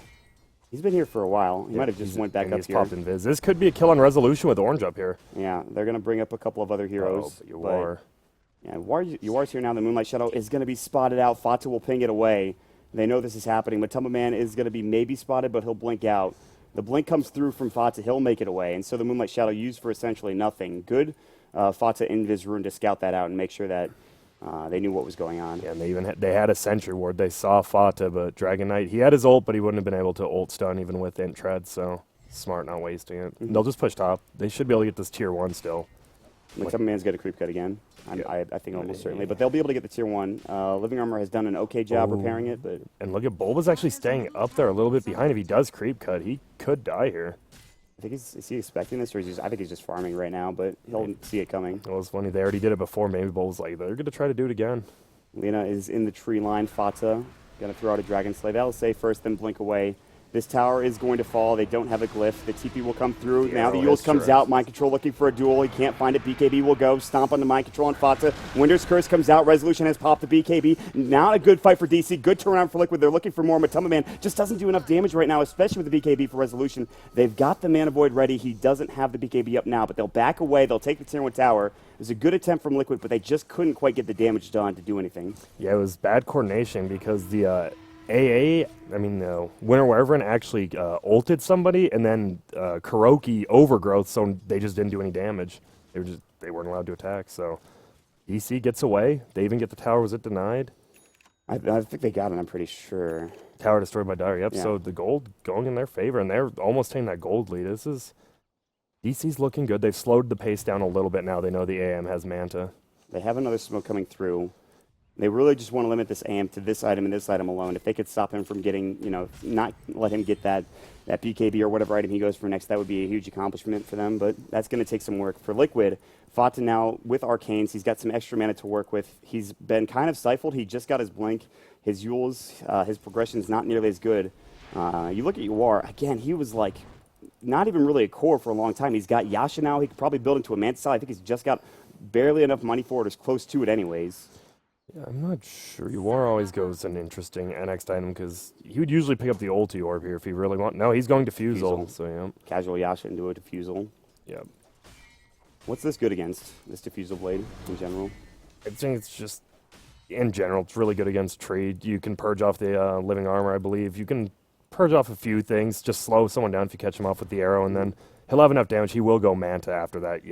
He's been here for a while. He might have just went back up he's here. Popped invis. This could be a kill on resolution with Orange up here. Yeah, they're going to bring up a couple of other heroes. Oh, you are. Yeah, Yuar's here now. The Moonlight Shadow is going to be spotted out. Fata will ping it away. They know this is happening. Matumba Man is going to be maybe spotted, but he'll blink out. The blink comes through from Fata. He'll make it away. And so the Moonlight Shadow used for essentially nothing. Good Fata Invis Rune to scout that out and make sure that they knew what was going on. Yeah, and they had a Sentry Ward. They saw Fata, but Dragon Knight, he had his ult, but he wouldn't have been able to ult stun even with Int Tread, so smart not wasting it. They'll just push top. They should be able to get this tier 1 still. Matumba Man's got a creep cut again. I think almost certainly. But they'll be able to get the tier 1. Living Armor has done an okay job repairing it. But and look at Bulba's actually staying up there a little bit behind. If he does creep cut, he could die here. I think is he expecting this, or I think he's just farming right now, but he'll see it coming. Well, it's funny. They already did it before. Maybe Bulba's like, they're going to try to do it again. Lena is in the tree line. Fata going to throw out a Dragon Slave. That'll say first, then blink away. This tower is going to fall. They don't have a glyph. The TP will come through. Now the Eul's comes out. Mind Control looking for a duel. He can't find it. BKB will go. Stomp on the Mind Control on Fata. Winter's Curse comes out. Resolution has popped the BKB. Not a good fight for DC. Good turnaround for Liquid. They're looking for more. Matumba Man just doesn't do enough damage right now, especially with the BKB for Resolution. They've got the Mana Void ready. He doesn't have the BKB up now, but they'll back away. They'll take the tier 1 tower. It was a good attempt from Liquid, but they just couldn't quite get the damage done to do anything. Yeah, it was bad coordination because the Winter Wyvern actually ulted somebody, and then Kuroki overgrowth, so they just didn't do any damage. They weren't allowed to attack. So DC gets away. They even get the tower. Was it denied? I think they got it. I'm pretty sure. Tower destroyed by Dire. Yep. Yeah. So the gold going in their favor, and they're almost taking that gold lead. DC's looking good. They've slowed the pace down a little bit now. They know the AM has Manta. They have another smoke coming through. They really just want to limit this AM to this item and this item alone. If they could stop him from getting, not let him get that BKB or whatever item he goes for next, that would be a huge accomplishment for them. But that's going to take some work. For Liquid, Fata now with Arcanes, he's got some extra mana to work with. He's been kind of stifled. He just got his blink. His Euls, his progression is not nearly as good. You look at Yuar, again, he was like not even really a core for a long time. He's got Yasha now. He could probably build into a Manta style. I think he's just got barely enough money for it, or as close to it anyways. Yeah, I'm not sure. Yuar always goes an interesting annexed item because he would usually pick up the ulti orb here if he really want. No, he's going Diffusal. So yeah. Casual Yasha into a Diffusal. Yep. What's this good against, this Diffusal Blade in general? I think it's just, in general, it's really good against tree. You can purge off the living armor, I believe. You can purge off a few things, just slow someone down if you catch him off with the arrow, and then he'll have enough damage. He will go Manta after that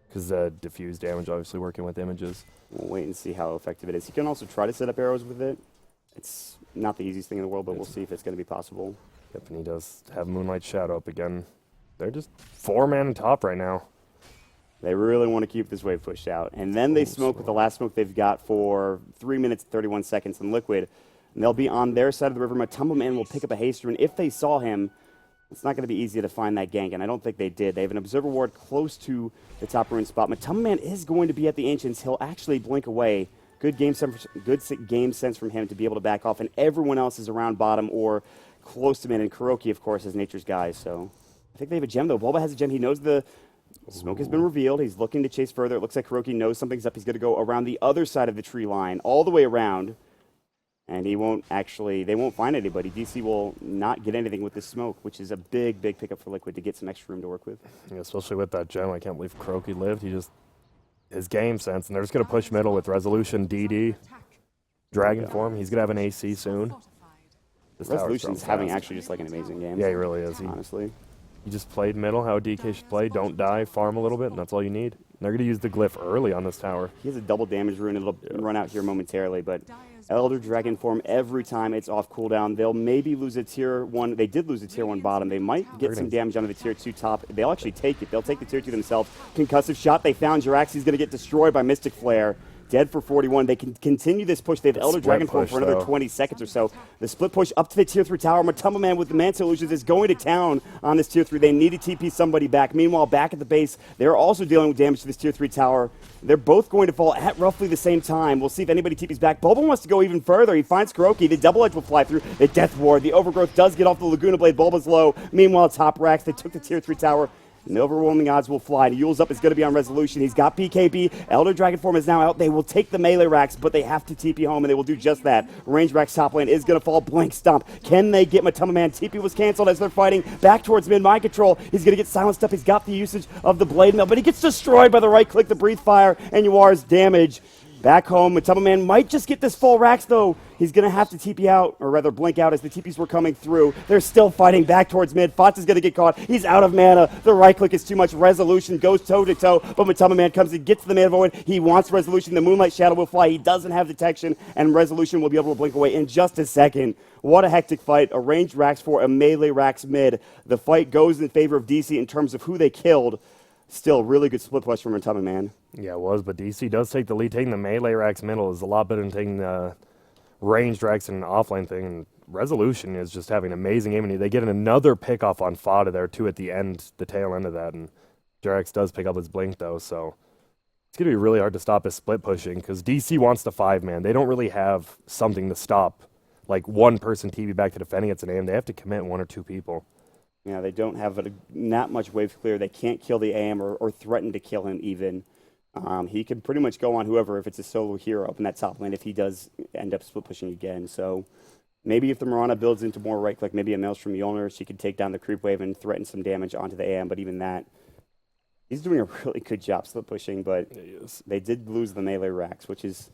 because the diffuse damage, obviously, working with images. We'll wait and see how effective it is. He can also try to set up arrows with it. It's not the easiest thing in the world, but we'll see if it's going to be possible. Yep, and he does have Moonlight Shadow up again. They're just 4-man in top right now. They really want to keep this wave pushed out. And then they smoke with the last smoke they've got for 3 minutes, 31 seconds in Liquid. And they'll be on their side of the river. Matumba Man will pick up a haste rune. If they saw him, it's not going to be easy to find that gank, and I don't think they did. They have an Observer Ward close to the top rune spot. Matumba Man is going to be at the Ancients. He'll actually blink away. Good game sense from him to be able to back off, and everyone else is around bottom or close to mid, and Kuroki, of course, is Nature's Guy. So I think they have a gem, though. Bulba has a gem. He knows the smoke has been revealed. He's looking to chase further. It looks like Kuroki knows something's up. He's going to go around the other side of the tree line, all the way around. And they won't find anybody. DC will not get anything with this smoke, which is a big, big pickup for Liquid to get some extra room to work with. Yeah, especially with that gem. I can't believe Kuroki lived. His game sense, and they're just going to push middle with Resolution, DD, Dragon Form. He's going to have an AC soon. Resolution's having actually just like an amazing game. Yeah, he really is. Honestly. He just played middle, how DK should play. Don't die, farm a little bit, and that's all you need. And they're going to use the glyph early on this tower. He has a double damage rune. It'll run out here momentarily, but Elder Dragon Form every time it's off cooldown. They'll maybe lose a tier 1. They did lose a tier 1 bottom. They might get some damage onto the tier 2 top. They'll actually take it. They'll take the tier 2 themselves. Concussive shot. They found Jiraxi's going to get destroyed by Mystic Flare. dead for 41. They can continue this push. They have Elder Split Dragon Form push, for another though. 20 seconds or so. The split push up to the Tier 3 tower. Matumba Man with the Man Solutions is going to town on this Tier 3. They need to TP somebody back. Meanwhile, back at the base, they're also dealing with damage to this Tier 3 tower. They're both going to fall at roughly the same time. We'll see if anybody TP's back. Bulba wants to go even further. He finds Kuroki. The double edge will fly through. The Death Ward. The Overgrowth does get off the Laguna Blade. Bulba's low. Meanwhile, top racks. They took the Tier 3 tower. And the overwhelming odds will fly. Yule's up is going to be on Resolution. He's got PKB. Elder Dragon Form is now out. They will take the melee racks, but they have to TP home, and they will do just that. Range racks top lane is going to fall. Blank Stomp. Can they get Matumba Man? TP was canceled as they're fighting back towards mid. Mind Control. He's going to get silenced up. He's got the usage of the Blade Mail, but he gets destroyed by the right click, the Breathe Fire, and Yuar's damage. Back home, Matumba Man might just get this full racks, though. He's going to have to TP out, or rather blink out as the TPs were coming through. They're still fighting back towards mid. Fox is going to get caught. He's out of mana. The right click is too much. Resolution goes toe-to-toe, but Matumba Man comes and gets the mana void. He wants Resolution. The Moonlight Shadow will fly. He doesn't have detection, and Resolution will be able to blink away in just a second. What a hectic fight. A ranged racks for a melee racks mid. The fight goes in favor of DC in terms of who they killed. Still, really good split push from Matumba Man. Yeah, it was, but DC does take the lead. Taking the melee racks middle is a lot better than taking the ranged racks in an offline thing. And Resolution is just having an amazing game, and they get another pick off on Fada there, too, at the end, the tail end of that. And Jerax does pick up his blink, though, so it's going to be really hard to stop his split pushing because DC wants the 5-man. They don't really have something to stop, like one person TV back to defending against an AM. They have to commit 1 or 2 people. Yeah, they don't have not much wave clear. They can't kill the AM or threaten to kill him even. He can pretty much go on whoever if it's a solo hero up in that top lane if he does end up split pushing again. So maybe if the Mirana builds into more right click, maybe a Maelstrom Mjolnir, she could take down the creep wave and threaten some damage onto the AM. But even that, he's doing a really good job split pushing. But they did lose the melee racks, which is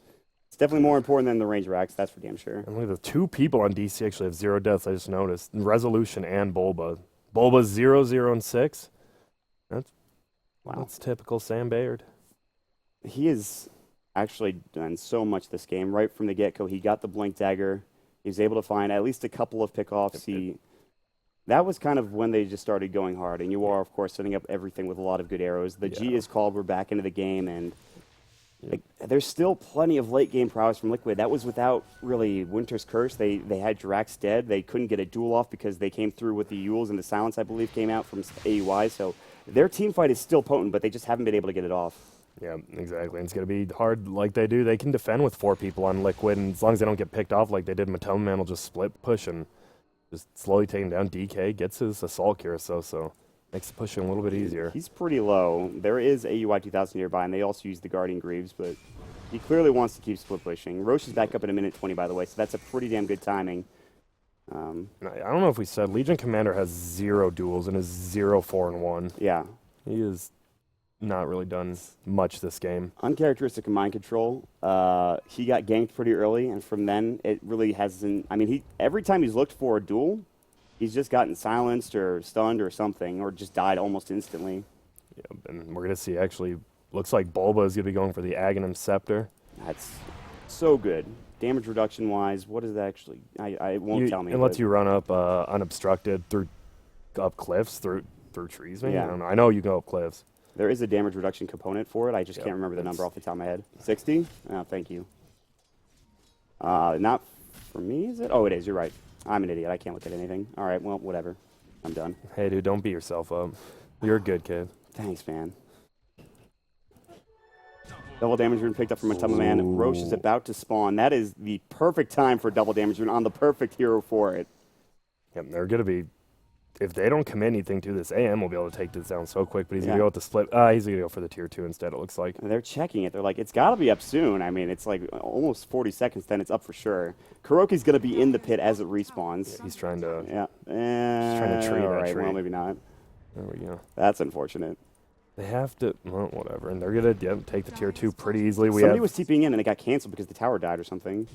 it's definitely more important than the range racks. That's for damn sure. And look at the 2 people on DC actually have 0 deaths. I just noticed Resolution and Bulba. Bulba's 0, 0, and 6. That's typical Sam Bayard. He has actually done so much this game. Right from the get-go, he got the Blink Dagger. He was able to find at least a couple of pickoffs. That was kind of when they just started going hard. And you are, of course, setting up everything with a lot of good arrows. The G is called. We're back into the game. And there's still plenty of late-game prowess from Liquid. That was without, really, Winter's Curse. They had Drax dead. They couldn't get a duel off because they came through with the Yules, and the Silence, I believe, came out from AUI. So their team fight is still potent, but they just haven't been able to get it off. Yeah, exactly. And it's going to be hard like they do. They can defend with 4 people on Liquid, and as long as they don't get picked off like they did, Matumba Man will just split push and just slowly take him down. DK gets his Assault Curacao, so makes the pushing a little bit easier. He's pretty low. There is AUI 2000 nearby, and they also use the Guardian Greaves, but he clearly wants to keep split pushing. Roche is back up in a minute 20, by the way, so that's a pretty damn good timing. I don't know if we said Legion Commander has 0 duels and is 0, 4, and 1. Yeah. He has not really done much this game. Uncharacteristic of Mind Control. He got ganked pretty early, and from then it really hasn't. I mean, every time he's looked for a duel, he's just gotten silenced or stunned or something, or just died almost instantly. Yeah, and we're going to see actually, looks like Bulba is going to be going for the Aghanim Scepter. That's so good. Damage reduction wise, what is that actually? I won't tell me. It lets you run up unobstructed up cliffs, through trees, maybe? Yeah. I don't know. I know you go up cliffs. There is a damage reduction component for it. I just can't remember the number off the top of my head. 60? Oh, thank you. Not for me, is it? Oh, it is. You're right. I'm an idiot. I can't look at anything. All right, well, whatever. I'm done. Hey, dude, don't beat yourself up. You're a good kid. Thanks, man. Double damage rune picked up from Matumba Man. Roche is about to spawn. That is the perfect time for double damage rune on the perfect hero for it. Yep, they're going to be... If they don't commit anything to this, AM will be able to take this down so quick, but he's going to go with the split. He's going to go for the tier 2 instead, it looks like. And they're checking it. They're like, it's got to be up soon. I mean, it's like almost 40 seconds, then it's up for sure. Kuroki's going to be in the pit as it respawns. Yeah, he's trying to... Yeah. He's trying to tree that right, tree. well, maybe not. There we go. That's unfortunate. They have to... Well, whatever. And they're going to take the tier 2 pretty easily. Somebody was TPing in and it got canceled because the tower died or something.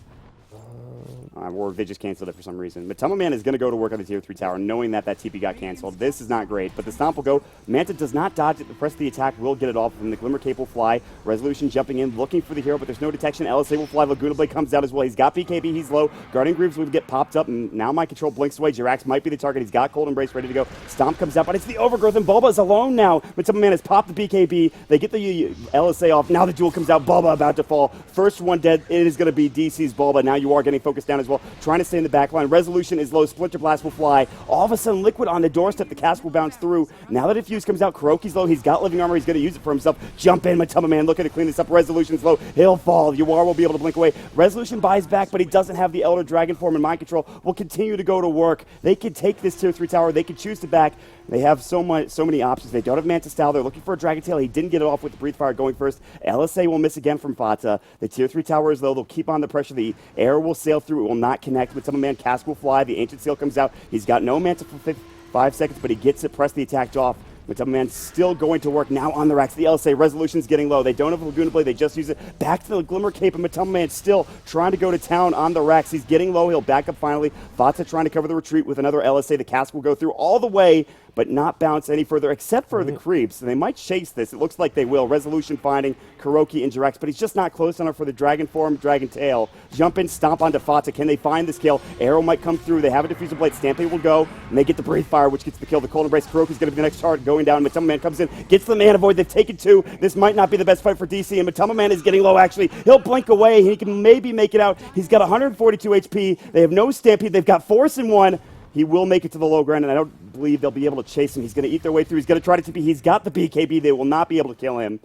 Or they just canceled it for some reason. But Man is going to go to work on the tier 3 tower, knowing that TP got canceled. This is not great, but the stomp will go. Manta does not dodge it. The press of the attack will get it off, and the Glimmer Cape will fly. Resolution jumping in, looking for the hero, but there's no detection. LSA will fly. Laguna Blade comes out as well. He's got BKB. He's low. Guardian Greaves will get popped up, and now Mind Control blinks away. Jirax might be the target. He's got Cold Embrace ready to go. Stomp comes out, but it's the Overgrowth, and Bulba is alone now. But Man has popped the BKB. They get the LSA off. Now the duel comes out. Bulba about to fall. First one dead. It is going to be DC's Bulba. Now you are getting focused down as well. Trying to stay in the back line. Resolution is low. Splinter Blast will fly. All of a sudden, Liquid on the doorstep. The cast will bounce through. Now that Diffuse comes out, Kuroki's low. He's got living armor. He's going to use it for himself. Jump in, Man looking to clean this up. Resolution's low. He'll fall. Yuar will be able to blink away. Resolution buys back, but he doesn't have the Elder Dragon form, and Mind Control will continue to go to work. They could take this tier 3 tower. They could choose to back. They have so many options. They don't have Manta Style. They're looking for a Dragon Tail. He didn't get it off with the Breathe Fire going first. LSA will miss again from Fata. The tier 3 tower is low. They'll keep on the pressure. The air will sail through. It will not connect. But Man Cask will fly. The Ancient Seal comes out. He's got no Manta for 5 seconds, but he gets it. Press the attack off. But Man's still going to work now on the racks. The LSA Resolution's getting low. They don't have a Laguna Blade. They just use it. Back to the Glimmer Cape, and Man still trying to go to town on the racks. He's getting low. He'll back up finally. Fata trying to cover the retreat with another LSA. The Cask will go through all the way, but not bounce any further, except for the creeps. And they might chase this. It looks like they will. Resolution finding Kuroki and Jirax, but he's just not close enough for the Dragon form, Dragon Tail. Jump in, stomp onto Fata. Can they find this kill? Arrow might come through. They have a Diffuser Blade. Stampede will go, and they get the Breathe Fire, which gets the kill. The Cold Embrace. Kuroki's going to be the next target going down. Man comes in, gets the Mana Void. They've taken 2. This might not be the best fight for DC, and Man is getting low, actually. He'll blink away. He can maybe make it out. He's got 142 HP. They have no Stampede. They've got Force in 1. He will make it to the low ground, and I don't believe they'll be able to chase him. He's going to eat their way through. He's going to try to TP. He's got the BKB. They will not be able to kill him.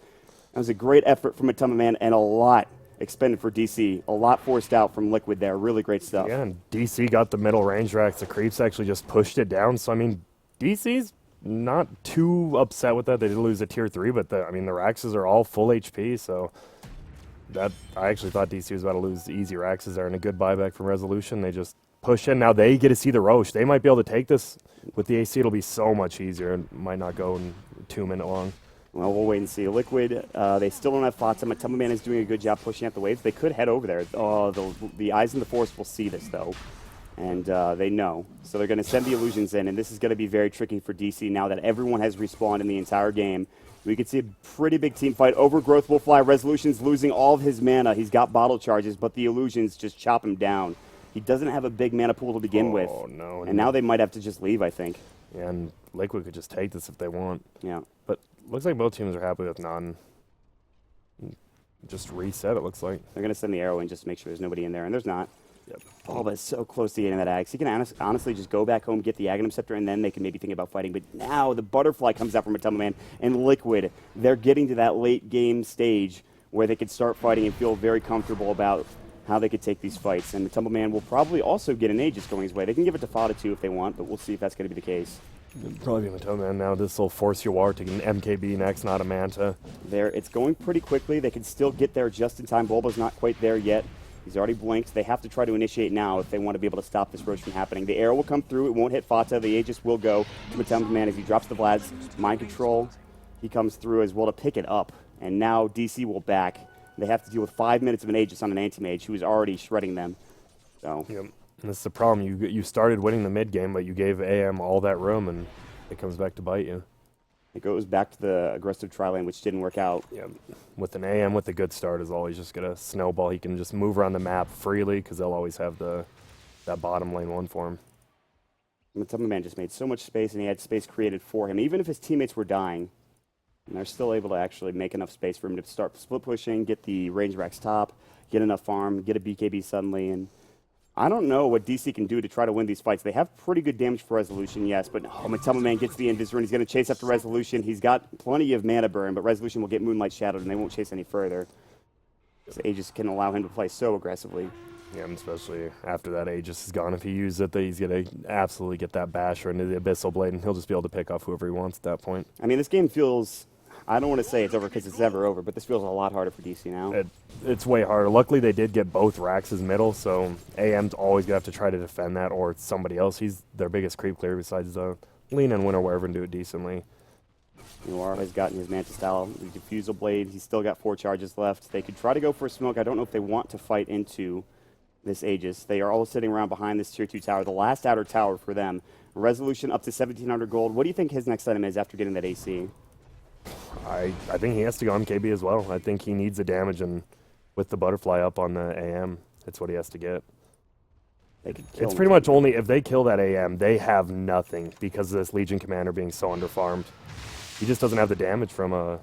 That was a great effort from Man, and a lot expended for DC. A lot forced out from Liquid there. Really great stuff. Yeah, and DC got the middle range racks. The creeps actually just pushed it down. So, DC's not too upset with that. They did lose a tier 3, but the Raxes are all full HP, so that I actually thought DC was about to lose the easy Raxes there, and a good buyback from Resolution. They just push in. Now they get to see the Roche. They might be able to take this. With the AC, it'll be so much easier, and might not go in 2 minute long. Well, we'll wait and see. Liquid, they still don't have Fata. Man is doing a good job pushing out the waves. They could head over there. The Eyes in the Forest will see this, though. And they know. So they're going to send the Illusions in, and this is going to be very tricky for DC now that everyone has respawned in the entire game. We could see a pretty big team fight. Overgrowth will fly. Resolution's losing all of his mana. He's got bottle charges, but the Illusions just chop him down. He doesn't have a big mana pool to begin with. Oh, no. And now they might have to just leave, I think. Yeah, and Liquid could just take this if they want. Yeah. But looks like both teams are happy with none. Just reset, it looks like. They're going to send the arrow in just to make sure there's nobody in there, and there's not. Yep. Oh, but it's so close to getting that Axe. He can honestly just go back home, get the Aghanim Scepter, and then they can maybe think about fighting. But now the Butterfly comes out from Man, and Liquid, they're getting to that late game stage where they could start fighting and feel very comfortable about how they could take these fights. And Man will probably also get an Aegis going his way. They can give it to Fata too if they want, but we'll see if that's going to be the case. It'll probably be Man now. This will force Yuar to get an MKB next, not a Manta. It's going pretty quickly. They can still get there just in time. Bulba's not quite there yet. He's already blinked. They have to try to initiate now if they want to be able to stop this Roche from happening. The arrow will come through. It won't hit Fata. The Aegis will go to Man as he drops the Vlad's Mind Control. He comes through as well to pick it up. And now DC will back. They have to deal with 5 minutes of an Aegis on an anti-mage who is already shredding them. So. Yep. And this is the problem. You started winning the mid game, but you gave AM all that room, and it comes back to bite you. It goes back to the aggressive tri-lane, which didn't work out. Yeah, with an AM with a good start is always just going to snowball. He can just move around the map freely because they'll always have that bottom lane one for him. Man just made so much space, and he had space created for him. Even if his teammates were dying, and they're still able to actually make enough space for him to start split pushing, get the range racks top, get enough farm, get a BKB suddenly, and I don't know what DC can do to try to win these fights. They have pretty good damage for Resolution, yes, but Man gets the Invis Rune. He's going to chase after Resolution. He's got plenty of mana burn, but Resolution will get Moonlight Shadowed, and they won't chase any further. So Aegis can allow him to play so aggressively. Yeah, and especially after that Aegis is gone. If he uses it, he's going to absolutely get that Basher into the Abyssal Blade, and he'll just be able to pick off whoever he wants at that point. I mean, this game feels... I don't want to say it's over because it's never over, but this feels a lot harder for DC now. It's way harder. Luckily, they did get both Raxes middle, so AM's always going to have to try to defend that, or somebody else. He's their biggest creep clear besides lean and win or wherever and do it decently. Noir has gotten his Manta Style, the Diffusal Blade. He's still got 4 charges left. They could try to go for a smoke. I don't know if they want to fight into this Aegis. They are all sitting around behind this tier 2 tower, the last outer tower for them. Resolution up to 1,700 gold. What do you think his next item is after getting that AC? I think he has to go MKB as well. I think he needs the damage, and with the butterfly up on the AM, that's what he has to get. It's pretty much only if they kill that AM, they have nothing because of this Legion Commander being so underfarmed. He just doesn't have the damage from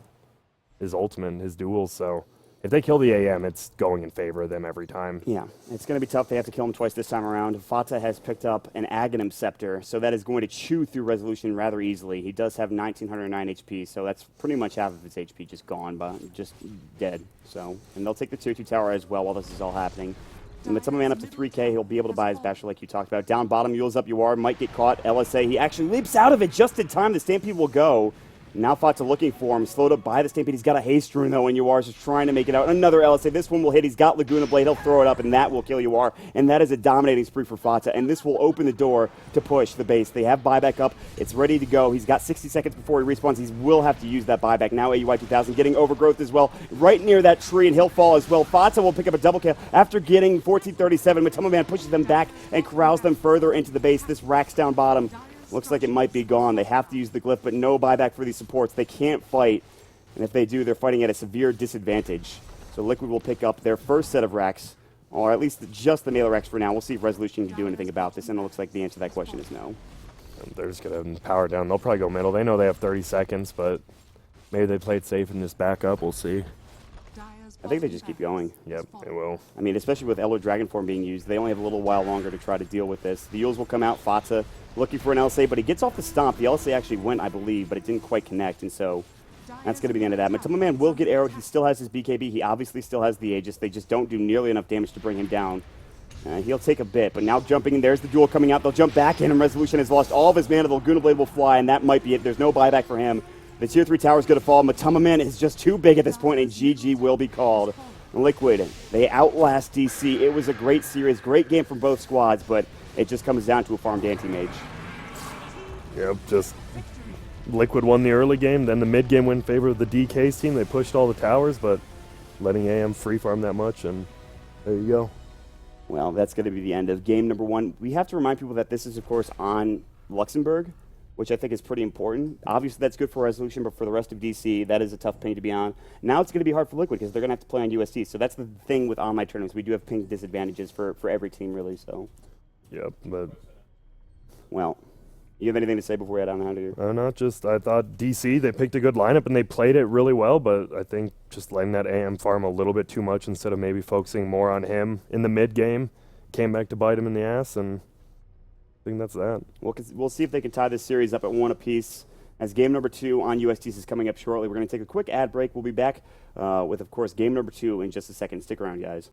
his ultimate, his duels, so if they kill the AM, it's going in favor of them every time. Yeah, it's going to be tough. They have to kill him twice this time around. Fata has picked up an Aghanim Scepter, so that is going to chew through Resolution rather easily. He does have 1,909 HP, so that's pretty much half of his HP just gone, but just dead. So, and they'll take the tier 2 tower as well while this is all happening. And with Summerman up to 3K, he'll be able to buy his Basher like you talked about. Down bottom, Yules up, you are, might get caught. LSA, he actually leaps out of it just in time. The Stampede will go. Now Fata looking for him, slowed up by the Stampede. He's got a haste rune though, and Uar's just trying to make it out. Another LSA. This one will hit. He's got Laguna Blade. He'll throw it up, and that will kill Uar. And that is a dominating spree for Fata. And this will open the door to push the base. They have buyback up. It's ready to go. He's got 60 seconds before he respawns. He will have to use that buyback. Now AUI 2000 getting overgrowth as well, right near that tree, and he'll fall as well. Fata will pick up a double kill after getting 1437. Matoma Man pushes them back and corrals them further into the base. This racks down bottom. Looks like it might be gone. They have to use the glyph, but no buyback for these supports. They can't fight, and if they do, they're fighting at a severe disadvantage. So Liquid will pick up their first set of racks, or at least just the melee racks for now. We'll see if Resolution can do anything about this, and it looks like the answer to that question is no. They're just going to power down. They'll probably go middle. They know they have 30 seconds, but maybe they played safe and just back up. We'll see. I think they just keep going. Yep, they will. I mean, especially with Elo Dragonform being used, they only have a little while longer to try to deal with this. The Yules will come out. Fata looking for an LSA, but he gets off the stomp. The LSA actually went, I believe, but it didn't quite connect, and so that's going to be the end of that. Matoma Man will get arrowed. He still has his BKB. He obviously still has the Aegis. They just don't do nearly enough damage to bring him down. He'll take a bit, but now jumping in, there's the duel coming out. They'll jump back in, and Resolution has lost all of his mana. The Laguna Blade will fly, and that might be it. There's no buyback for him. The tier 3 tower is going to fall. Matoma Man is just too big at this point, and GG will be called. Liquid, they outlast DC. It was a great series, great game from both squads, but it just comes down to a farmed anti-mage. Yep, just Liquid won the early game, then the mid game went in favor of the DK's team. They pushed all the towers, but letting AM free farm that much, and there you go. Well, that's going to be the end of game number 1. We have to remind people that this is, of course, on Luxembourg, which I think is pretty important. Obviously, that's good for Resolution, but for the rest of DC, that is a tough ping to be on. Now it's going to be hard for Liquid because they're going to have to play on USD. So that's the thing with online tournaments. We do have ping disadvantages for every team, really. So. Yep, but. Well, you have anything to say before we head on out of here? Not just, I thought DC, they picked a good lineup and they played it really well, but I think just letting that AM farm a little bit too much instead of maybe focusing more on him in the mid game came back to bite him in the ass, and I think that's that. We'll see if they can tie this series up at 1 apiece. As game number 2 on USDs is coming up shortly, we're going to take a quick ad break. We'll be back with, of course, game number 2 in just a second. Stick around, guys.